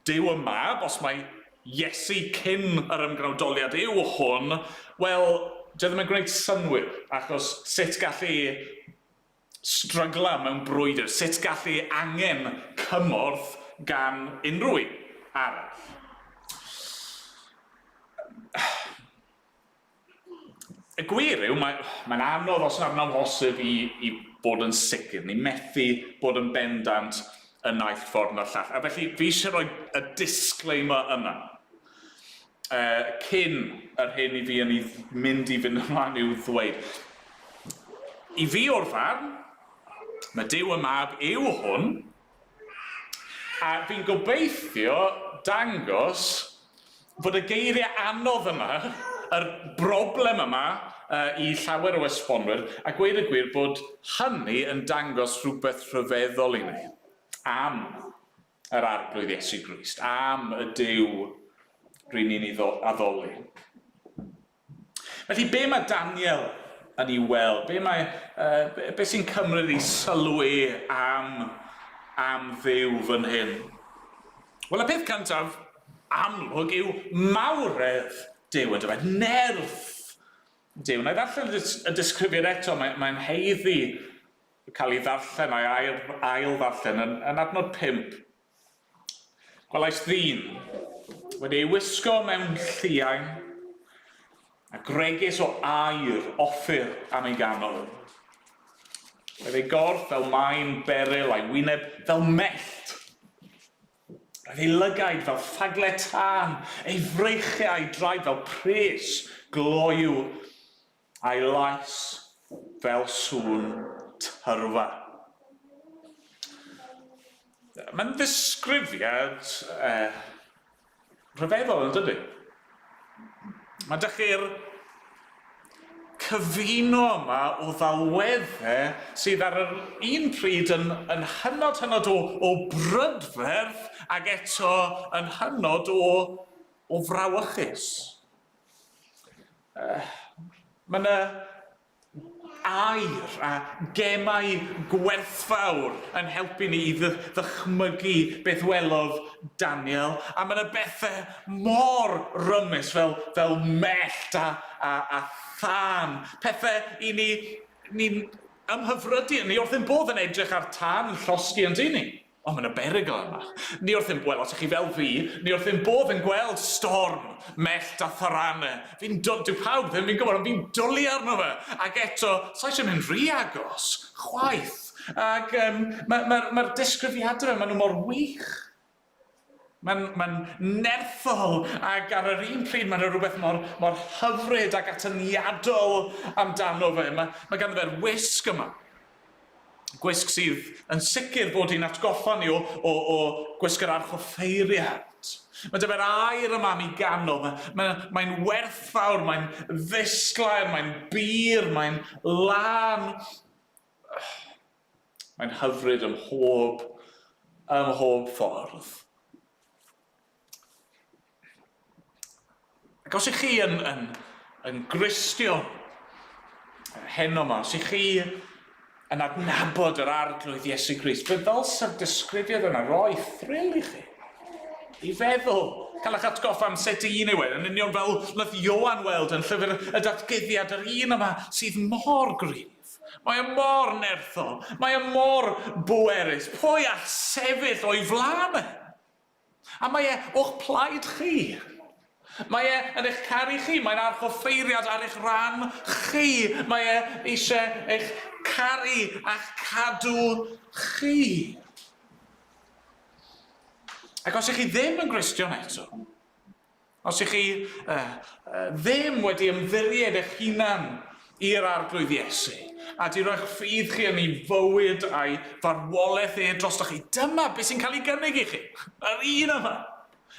Speaker 2: Duw y mab, os mae Iesu cyn yr ymgnawdoliad yw hwn, wel, dy ddim yn gwneud synwyr, achos sut gallu strygla mewn brwydr, sut gallu angen cymorth gan unrhyw un arall. Y gwir yw, mae'n anodd os yn amhosib i bod yn sicr, ni methu bod yn bendant y naeth ffordd na'r llall. A felly, fi eisiau rhoi y disclaimer yna. Cyn yr hyn i fi yn mynd i fynd ymlaen i'w ddweud. I fi o'r farn, mae Duw y mab yw hwn, a fi'n gobeithio dangos fod y geiriau anodd yma, yr broblem yma i llawer o esbonwyr, a gweud y gwir bod hynny yn dangos rhywbeth rhyfeddol i ni am yr arglwydd Iesu Grist, am y Duw rydyn ni'n addoli. Felly, be mae Daniel yn ei weld? Be sy'n cymryd i sylwi am Dduw fan hyn? Wel, y peth cyntaf amlwg yw mawredd Duw yn dweud, nerth Duw. Na i ddarllen y disgrifiad eto, mae'n heiddi cael ei ddarllen a'i ail ddarllen yn adnod 5. Gwelais ddyn wedi ei wisgo mewn lluain a gregus o aur offir am ei ganol. Roedd ei gorff fel maen beryl a'i wyneb fel mellt. Roedd ei lygaid fel ffaglau tân, ei freichiau draed fel pres gloiw, a'i lais fel sŵn tyrfa. Mae'n ddisgrifiad rhyfeddol yn dydy. Mae dych chi'r cyfuno yma o ddelweddau sydd ar yr un pryd yn hynod o brydferth ac eto yn hynod o frawychus. Mae yna air a gemau gwerthfawr yn helpu ni i ddychmygu beth welodd Daniel, a mae yna bethau mor rymus fel mellt a tân, pethau i ni'n ymhyfrydu. Ni wrth ein bodd yn edrych ar tân yn llosgi yn dyn ni. Ond mae yna berygl yma. Ni wrth ein, wel, os ych chi fel fi, ni wrth ein bodd yn gweld storm, mellt a tharanau. Dyw pawb ddim fi'n gwybod, ond fi'n dwlu arno fe. Ac eto, sa eisiau mynd rhy agos, chwaith. Ac mae'r disgrifiadau fe, maen nhw mor wych. Mae'n nerthol, ac ar yr un pryd mae'n rhywbeth mor hyfryd ac atyniadol amdano fe. Mae ganddo fe'r wisg yma. Gwisg sydd yn sicr bod hi'n atgoffa ni o gwisg yr archoffeiriad. Mae dyfer air yma am ei ganol. Mae'n werthfawr, mae'n ddisglair, mae'n bir, mae'n lan. Mae'n hyfryd ym mhob ffordd. Ac os ych chi yn Gristion heno yma, os ych chi yn adnabod yr arglwydd Iesu Grist, fe ddylsa'r disgrifiad yna roi thrill i chi. I feddwl, cael eich atgoffa am sut un yw yn union fel nath Ioan weld yn llyfr y datguddiad, yr un yma sydd mor gryf. Mae e mor nerthol, mae e mor bwerus. Pwy a sefyll o'i flan e? A mae o'ch plaid chi. Mae yn eich caru chi. Mae'n archoffeiriad ar eich ran chi. Mae eisiau eich caru a'ch cadw chi. Ac os ych chi ddim yn Gristion eto, os ych chi ddim wedi ymddiried eich hunan i'r arglwydd Iesu, a di roi'ch ffydd chi yn ei fywyd a'i farwolaeth drostoch chi, dyma beth sy'n cael ei gynnig i chi. Yr un yma.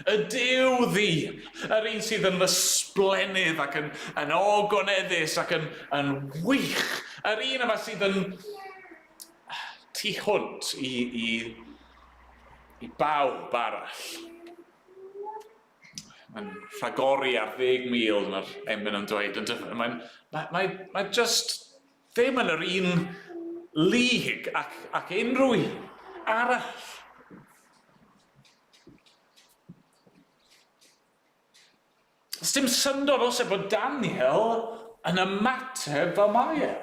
Speaker 2: Y Duw ddi. Yr un sydd yn ysblenydd ac yn ogoneddus ac yn wych. Yr un yma sydd yn tu hwnt i bawb arall. Mae'n rhagori ar 10,000 mae'r Emyr yn dweud. Mae just ddim yn yr un lig ac unrhyw un arall. Does dim syndod os bod Daniel yn ymateb fel mae e.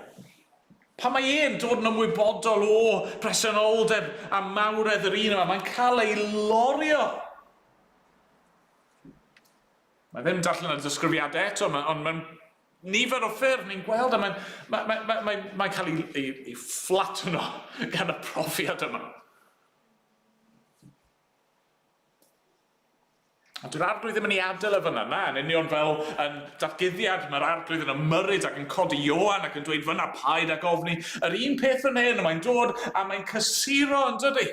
Speaker 2: Pan mae e'n dod yn ymwybodol o presenoldeb a mawredd yr un yma, mae'n cael ei lorio. Mae ddim darllen y disgrifiadau eto, ond mae'n nifer o ffyrdd ni'n gweld, a mae'n cael ei fflatno gan y profiad yma. Ond dyw'r arglwydd ddim yn ei adael y fyna, yn union fel yn datguddiad, mae'r arglwydd yn ymyrryd ac yn codi Ioan ac yn dweud fyna paid ac ofni. Yr un peth yn hyn, mae'n dod a mae'n cysuro yn dydy.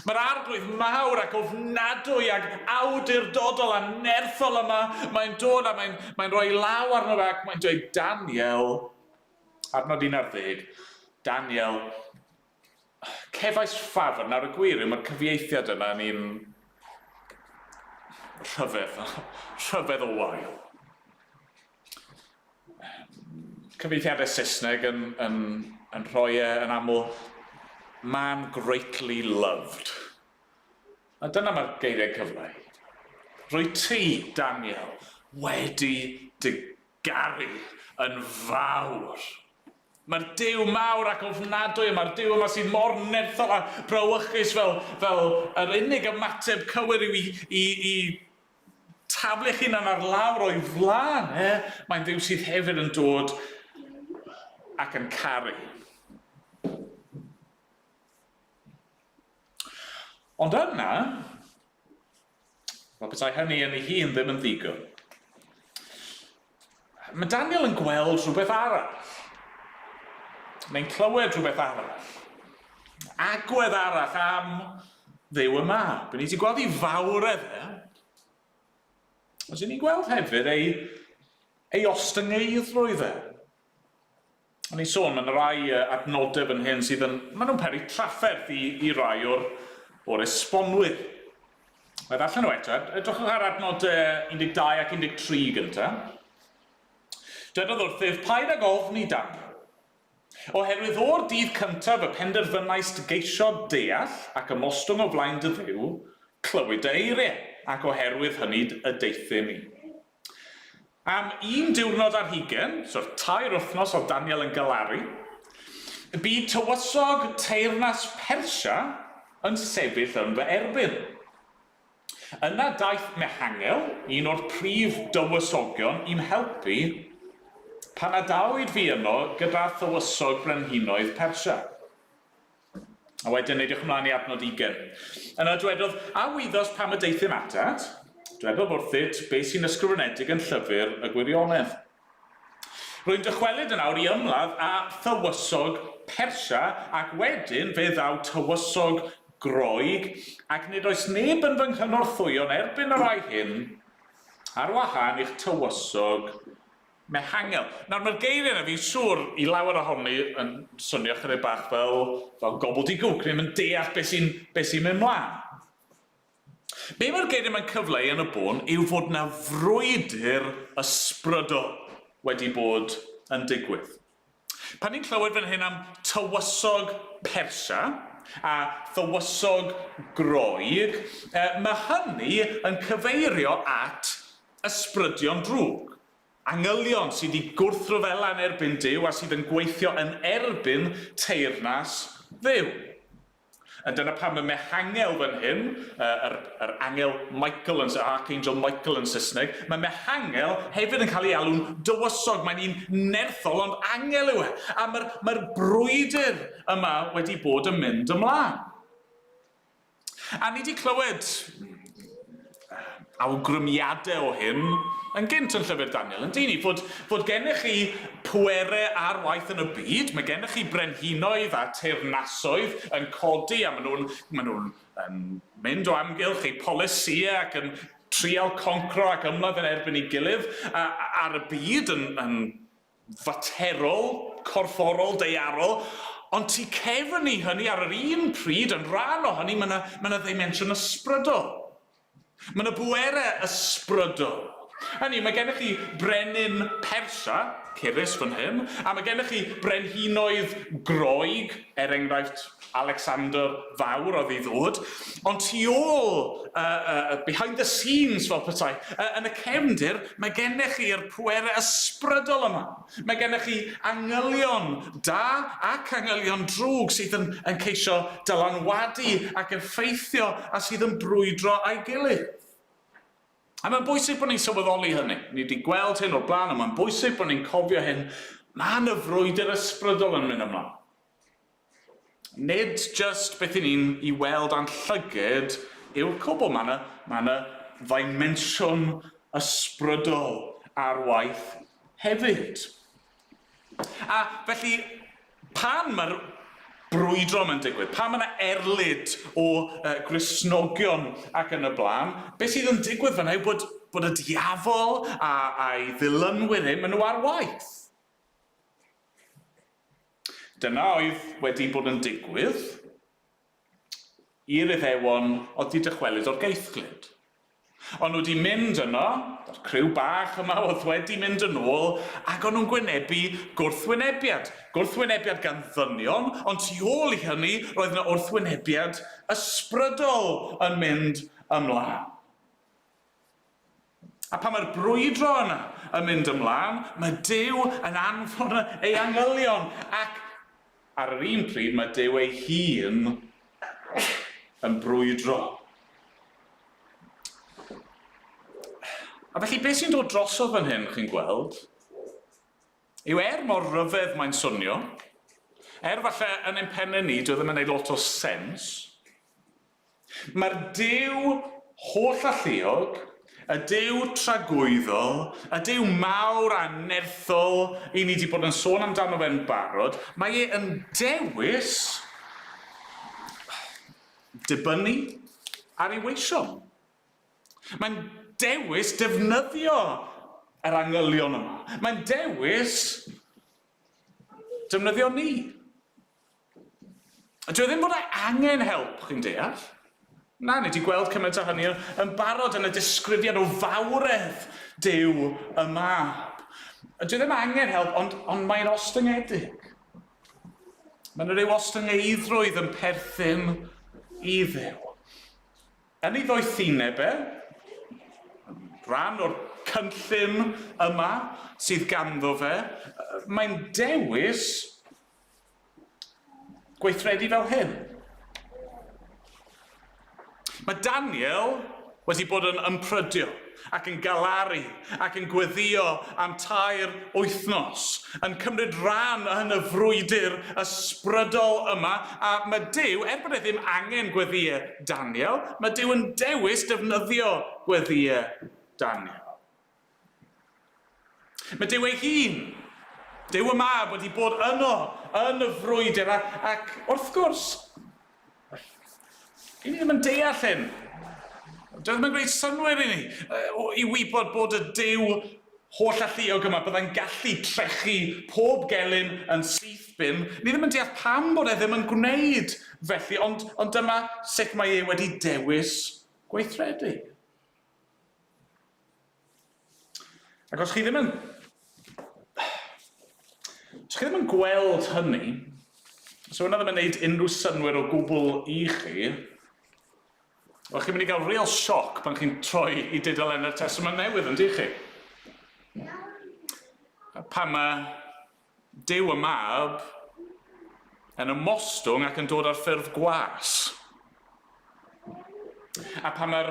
Speaker 2: Mae'r arglwydd mawr ac ofnadwy ac awdurdodol a nerthol yma, mae'n dod a mae'n rhoi law arno fe ac mae'n dweud Daniel, adnod 11, Daniel, cefais ffafr. Nawr y gwir yw, mae'r cyfieithiad yna ni'n rhyfedd o wael. Cyfieithiadau Saesneg yn rhoi yn aml man greatly loved. A dyna mae'r geiriau cyfle. Rwy ti, Daniel, wedi dy garu yn fawr. Mae'r Duw mawr ac ofnadwy, mae'r Duw yma sydd mor nerthol a brawychus fel yr unig ymateb cywir yw i taflu eich hunan ar lawr o'i flan. Mae'n Dduw sydd hefyd yn dod ac yn caru. Ond yna, fel petai hynny yn ei hun ddim yn ddigon, mae Daniel yn gweld rhywbeth arall. Mae'n clywed rhywbeth arall. Agwedd arall am Dduw yma. Be ni wedi gweld ei fawredd e. Os ni'n gweld hefyd ei ostyngeidrwydd e. O'n i'n sôn, mae'n rai adnodau fan hyn sydd yn... Maen nhw'n peri trafferth i rai o'r esbonwyr. Mae allan nhw eto. Edrychwch ar adnodau 12 ac 13 gyntaf. Dynodd wrthyf, paid ag ofni Daniel. Oherwydd o'r dydd cyntaf y penderfynais geisio deall ac ymostwng o flaen dy Dduw, clywed dy eiriau, ac oherwydd hynny y deithio ni. Am 1 diwrnod ar 20, so'r 2 wythnos o Daniel yn galaru, byd tywysog teyrnas Persia yn sefyll yn fy erbyn. Yna daeth Mehangel, un o'r prif dywysogion, i'm helpu pan adawyd fi yno gyda thywysog brenhinoedd Persia. A wedyn neidwch ymlaen i adnod 20. Yna dwedodd, a wyddos pam y deithim atat, dwedodd wrthyt beth sy'n ysgrifenedig yn llyfr y gwirionedd. Rwy'n dychwelyd yn awr i ymladd a thywysog Persia ac wedyn fe ddaw tywysog Groeg ac nid oes neb yn fy nghynorthwyon erbyn y rai hyn ar wahân i'ch tywysog Mehangel. Nawr mae'r geiriau yna fi'n siŵr i lawer ohoni yn swnio chydig bach fel gobbledygwk, ddim yn deall beth sy'n mynd mlaen. Be mae'r geiriau mae'n cyfleu yn y bôn yw fod na frwydr ysbrydol wedi bod yn digwydd. Pan ni'n clywed fan hyn am tywysog Persia a thywysog Groeg, mae hynny yn cyfeirio at ysbrydion drwg. Angylion sydd wedi gwrthryfela yn erbyn Duw a sydd yn gweithio yn erbyn teyrnas Dduw. A dyna pam y mehangel fan hyn, yr angel Michael, Archangel Michael yn Saesneg, mae mehangel hefyd yn cael ei alw'n dywysog, mae'n un nerthol, ond angel yw e. A mae'r brwydr yma wedi bod yn mynd ymlaen. A ni wedi clywed awgrymiadau o hyn yn gynt yn llyfr Daniel, yn dyn fod gennych chi pwerau ar waith yn y byd, mae gennych chi brenhinoedd a teyrnasoedd yn codi a maen nhw'n mynd o amgylch eu polisia ac yn trial concro ac ymladd yn erbyn ei gilydd ar y byd yn faterol, corfforol, daearol, ond tu cefn i hynny ar yr un pryd, yn rhan o hynny, mae yna ddimensiwn ysbrydol. Mae yna bwerau ysbrydol. Hynny, mae gennych chi brenin Persia, Cyrus fan hyn, a mae gennych chi brenhinoedd Groeg, enghraifft Alexander Fawr oedd ei ddod, ond tu ôl, behind the scenes fel petai, yn y cefndir, mae gennych chi'r pwerau ysbrydol yma. Mae gennych chi angylion da ac angylion drwg sydd yn ceisio dylanwadu ac yn ffeithio a sydd yn brwydro a'i gilydd. A mae'n bwysig bod ni'n sylweddoli hynny. Ni wedi gweld hyn o'r blaen, a mae'n bwysig bod ni'n cofio hyn. Mae yna frwydr ysbrydol yn mynd ymlaen. Nid just beth i ni'n ei weld a'n llyged yw'r cwbl. Mae yna ddimensiwn ysbrydol ar waith hefyd. A felly, pan mae'r brwydro yn digwydd, pan mae yna erlyd o Gristnogion ac yn y blaen, beth sydd yn digwydd fan hyn bod y diafol a'i ddilynwyr maen nhw ar waith. Dyna oedd wedi bod yn digwydd i'r Iddewon oedd wedi dychwelyd o'r geithglyd. Ond nhw wedi mynd yno, yr criw bach yma oedd wedi mynd yn ôl, ac o'n nhw'n gwynebu gwrthwynebiad. Gwrthwynebiad gan ddynion, ond tu ôl i hynny, roedd yna wrthwynebiad ysbrydol yn mynd ymlaen. A pan mae'r brwydro yna yn mynd ymlaen, mae Duw yn anfon ei angylion, ac ar yr un pryd mae Duw ei hun yn brwydro. A felly, beth sy'n dod drosodd fan hyn, chi'n gweld, yw mor ryfedd mae'n swnio, falle yn ein pennau ni, dwi ddim yn gwneud lot o sens, mae'r Duw holl alluog, y Duw tragwyddol, y Duw mawr a nerthol, i ni wedi bod yn sôn amdano fe'n barod, mae yn dewis dibynnu ar ei weision. Mae'n dewis defnyddio yr angylion yma. Mae'n dewis defnyddio ni. A dwi ddim bod angen help, chi'n deall. Na, ni wedi gweld cymaint o hynny yn barod yn y disgrifiad o fawredd Duw y mab. A dwi ddim angen help, ond mae'n ostyngedig. Mae'n rhyw ostyngeidrwydd yn perthyn i Dduw. Yn ei ddoethinebau, rhan o'r cynllun yma sydd ganddo fe, mae'n dewis gweithredu fel hyn. Mae Daniel wedi bod yn ympryddio ac yn galaru ac yn gweddio am 3 wythnos, yn cymryd rhan yn y frwydr ysbrydol yma, a mae Duw, bod e ddim angen gweddiau Daniel, mae Duw yn dewis defnyddio gweddiau Daniel. Mae Duw ei hun, Duw y mab wedi bod yno, yn y frwydr, ac wrth gwrs, i ni ddim yn deall hyn. Doedd ddim yn gwneud synwyr i ni, i wybod bod y Duw holl alluog yma byddai'n gallu trechu pob gelyn yn syth bin. Ni ddim yn deall pam bod e ddim yn gwneud felly, ond dyma sut mae e wedi dewis gweithredu. Ac os chi ddim yn gweld hynny, so hwnna ddim yn gwneud unrhyw synwyr o gwbl i chi, wel chi'n mynd i gael real sioc pan chi'n troi i dudalen y Testament Newydd, ynddi chi? Pan mae Duw y mab yn ymostwng ac yn dod ar ffurf gwas. A pan mae'r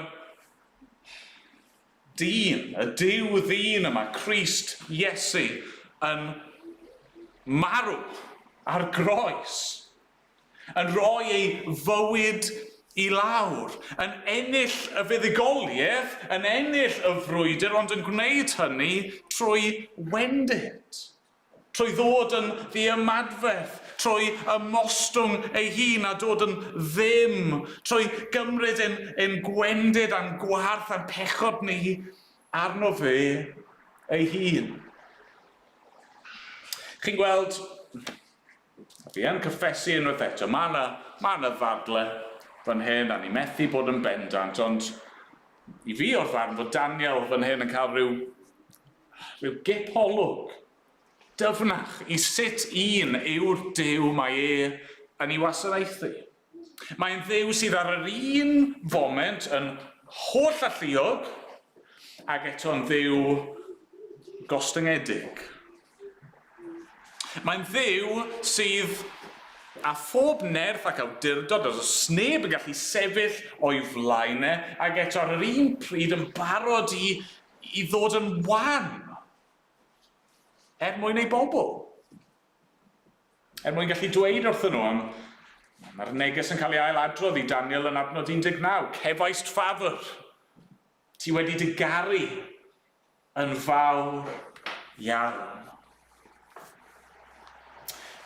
Speaker 2: dyn, y Duw ddyn yma, Crist Iesu, yn marw ar groes, yn rhoi ei fywyd i lawr, yn ennill y fuddugoliaeth, yn ennill y frwydr, ond yn gwneud hynny trwy wendid, trwy ddod yn ddiymadferth, trwy ymostwng ei hun a dod yn ddim, trwy gymryd ein gwendid a'n gwarth a'n pechod ni arno fe ei hun. Chi'n gweld, fi yn cyffesu unwaith eto, mae yna ddadle fan hyn a ni methu bod yn bendant, ond i fi o'r farn fod Daniel fan hyn yn cael rhyw gipolwg dyfnach i sut un yw'r Duw mae yn ei wasanaethu. Mae'n Dduw sydd ar yr un foment yn holl alluog ac eto'n Dduw gostyngedig. Mae'n Dduw sydd a phob nerth ac awdurdod, os sneb yn gallu sefyll o'i flaenau, ac eto ar yr un pryd yn barod i ddod yn wan mwyn ei bobl. Mwyn gallu dweud wrthyn nhw, mae'r neges yn cael ei ailadrodd i Daniel yn adnod 19, cefaist ffafr, ti wedi dy garu yn fawr iawn.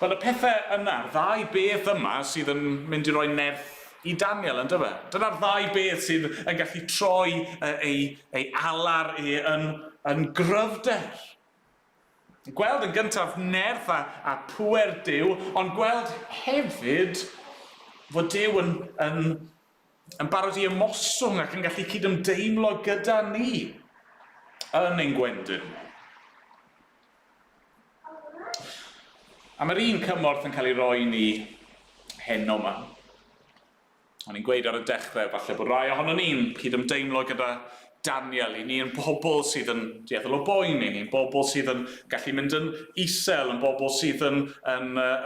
Speaker 2: Wel, y pethau yna'r ddau beth yma sydd yn mynd i roi nerth i Daniel, yn dyfa. Dyna'r ddau beth sydd yn gallu troi ei alar yn gryfder. Gweld yn gyntaf nerth a pŵer Duw, ond gweld hefyd fod Duw yn barod i ymoswng ac yn gallu cydymdeimlo gyda ni yn ein gwendid. A mae'r un cymorth yn cael ei roi ni heno yma. O'n i'n gweud ar y dechrau, falle bod rai ohono ni'n cydymdeimlo gyda Daniel, i ni yn bobl sydd yn dieddol o boen, i ni'n bobl sydd yn gallu mynd yn isel, yn bobl sydd yn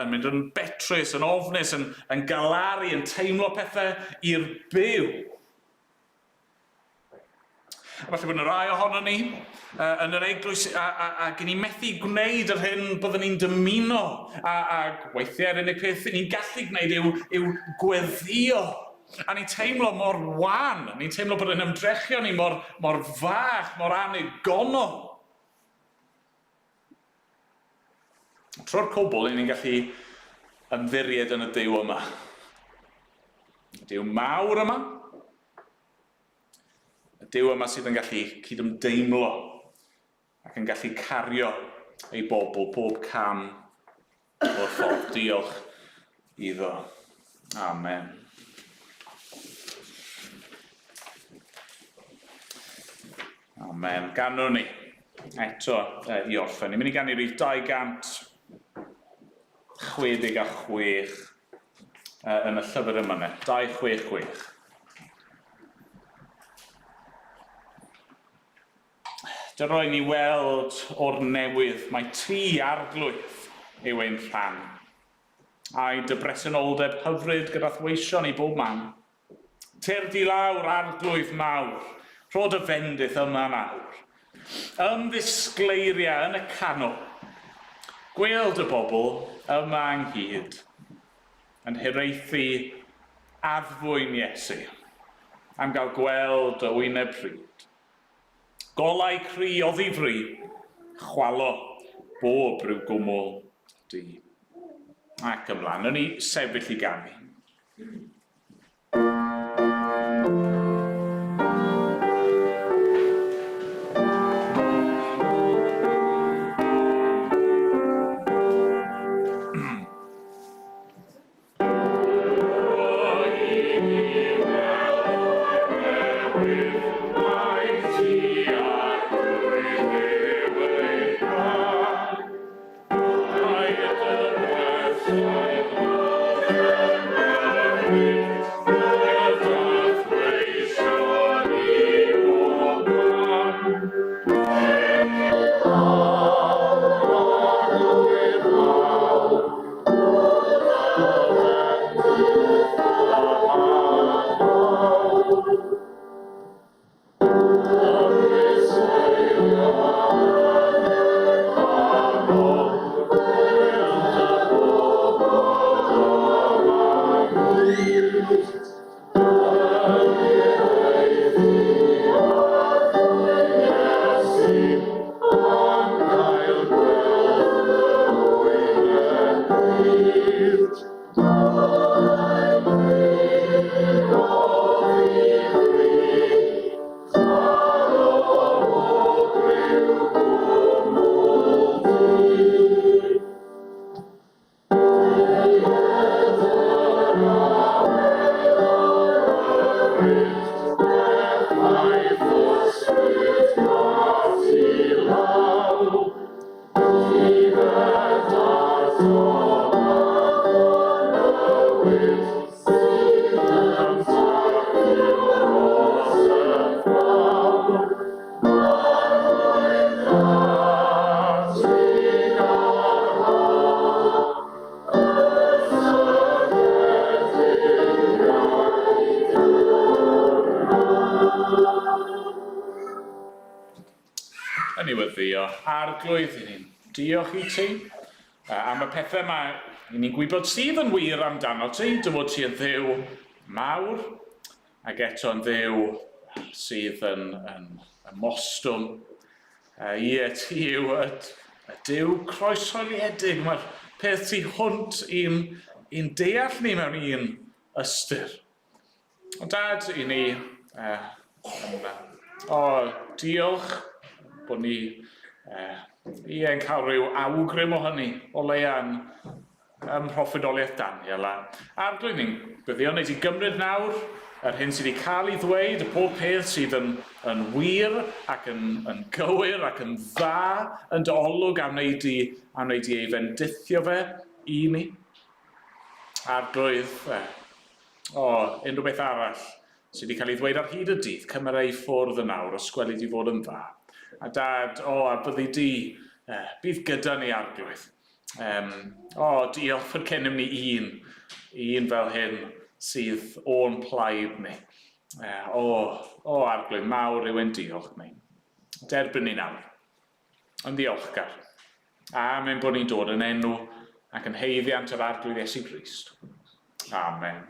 Speaker 2: mynd yn betrus, yn ofnus, yn galaru, yn teimlo pethau i'r byw. Falle bod yna rai ohono ni yn yr eglwys ac i ni methu gwneud yr hyn byddwn ni'n dymuno a weithiau'r unig peth ni'n gallu gwneud yw gweddio. A ni'n teimlo mor wan, ni'n teimlo bod yn ymdrechio ni mor fach, mor annigonol. Tro'r cwbl, ni'n gallu ymddiried yn y Duw yma. Y Duw mawr yma. Y Duw yma sydd yn gallu cydymdeimlo ac yn gallu cario ei bobl pob cam o'r ffordd. Diolch iddo. Amen. Amen. Ganwn ni eto i orffen. Ni'n mynd i gannu rhif 266 yn y llyfr yma. 266. Dy roi ni weld o'r newydd mae 3 arglwydd yw ein rhan. A'i dy bresenoldeb hyfryd gyda thweision i bob man. Tyrd i lawr arglwydd mawr. Rhod y fendith yma nawr. Ymddisgleiria yn y canol. Gweld y bobl yma ynghyd yn hiraethu addfwyn Iesu am gael gweld y wyneb pryd. Golau cri o ddifri, chwalo bob rhyw gwmwl di. Ac ymlaen, yn ni sefyll i ganu. Newyddio arglwydd i ni'n diolch i ti am y pethau yma i ni'n gwybod sydd yn wir amdano ti, dy fod ti yn dduw mawr ac eto yn dduw sydd yn ymostwm. Ie, ti yw y Duw croeshoeliedig. Mae'r peth tu hwnt i'n deall ni mewn un ystyr. Dad, i ni diolch bod ni yn cael rhyw awgrym o hynny o leia yn proffwydoliaeth Daniel. Arglwydd ni'n guddio wneud i gymryd nawr yr hyn sydd wedi cael ei ddweud, y pob peth sydd yn wir ac yn gywir ac yn dda, yn dy olwg am wneud i ei fendithio fe i ni. Arglwydd, unrhyw beth arall sydd wedi cael ei ddweud ar hyd y dydd, cymer ei ffwrdd yn nawr, os gweli di fod yn dda. A Dad, a byddi di, bydd gyda ni arglwydd. Diolch fod gennym ni un fel hyn sydd o'n plaid ni. Arglwydd mawr yw ein diolch ni. Derbyn ni nawr. Yn ddiolchgar. Amen bod ni'n dod yn enw ac yn heiddiant yr arglwydd Iesu Grist. Amen.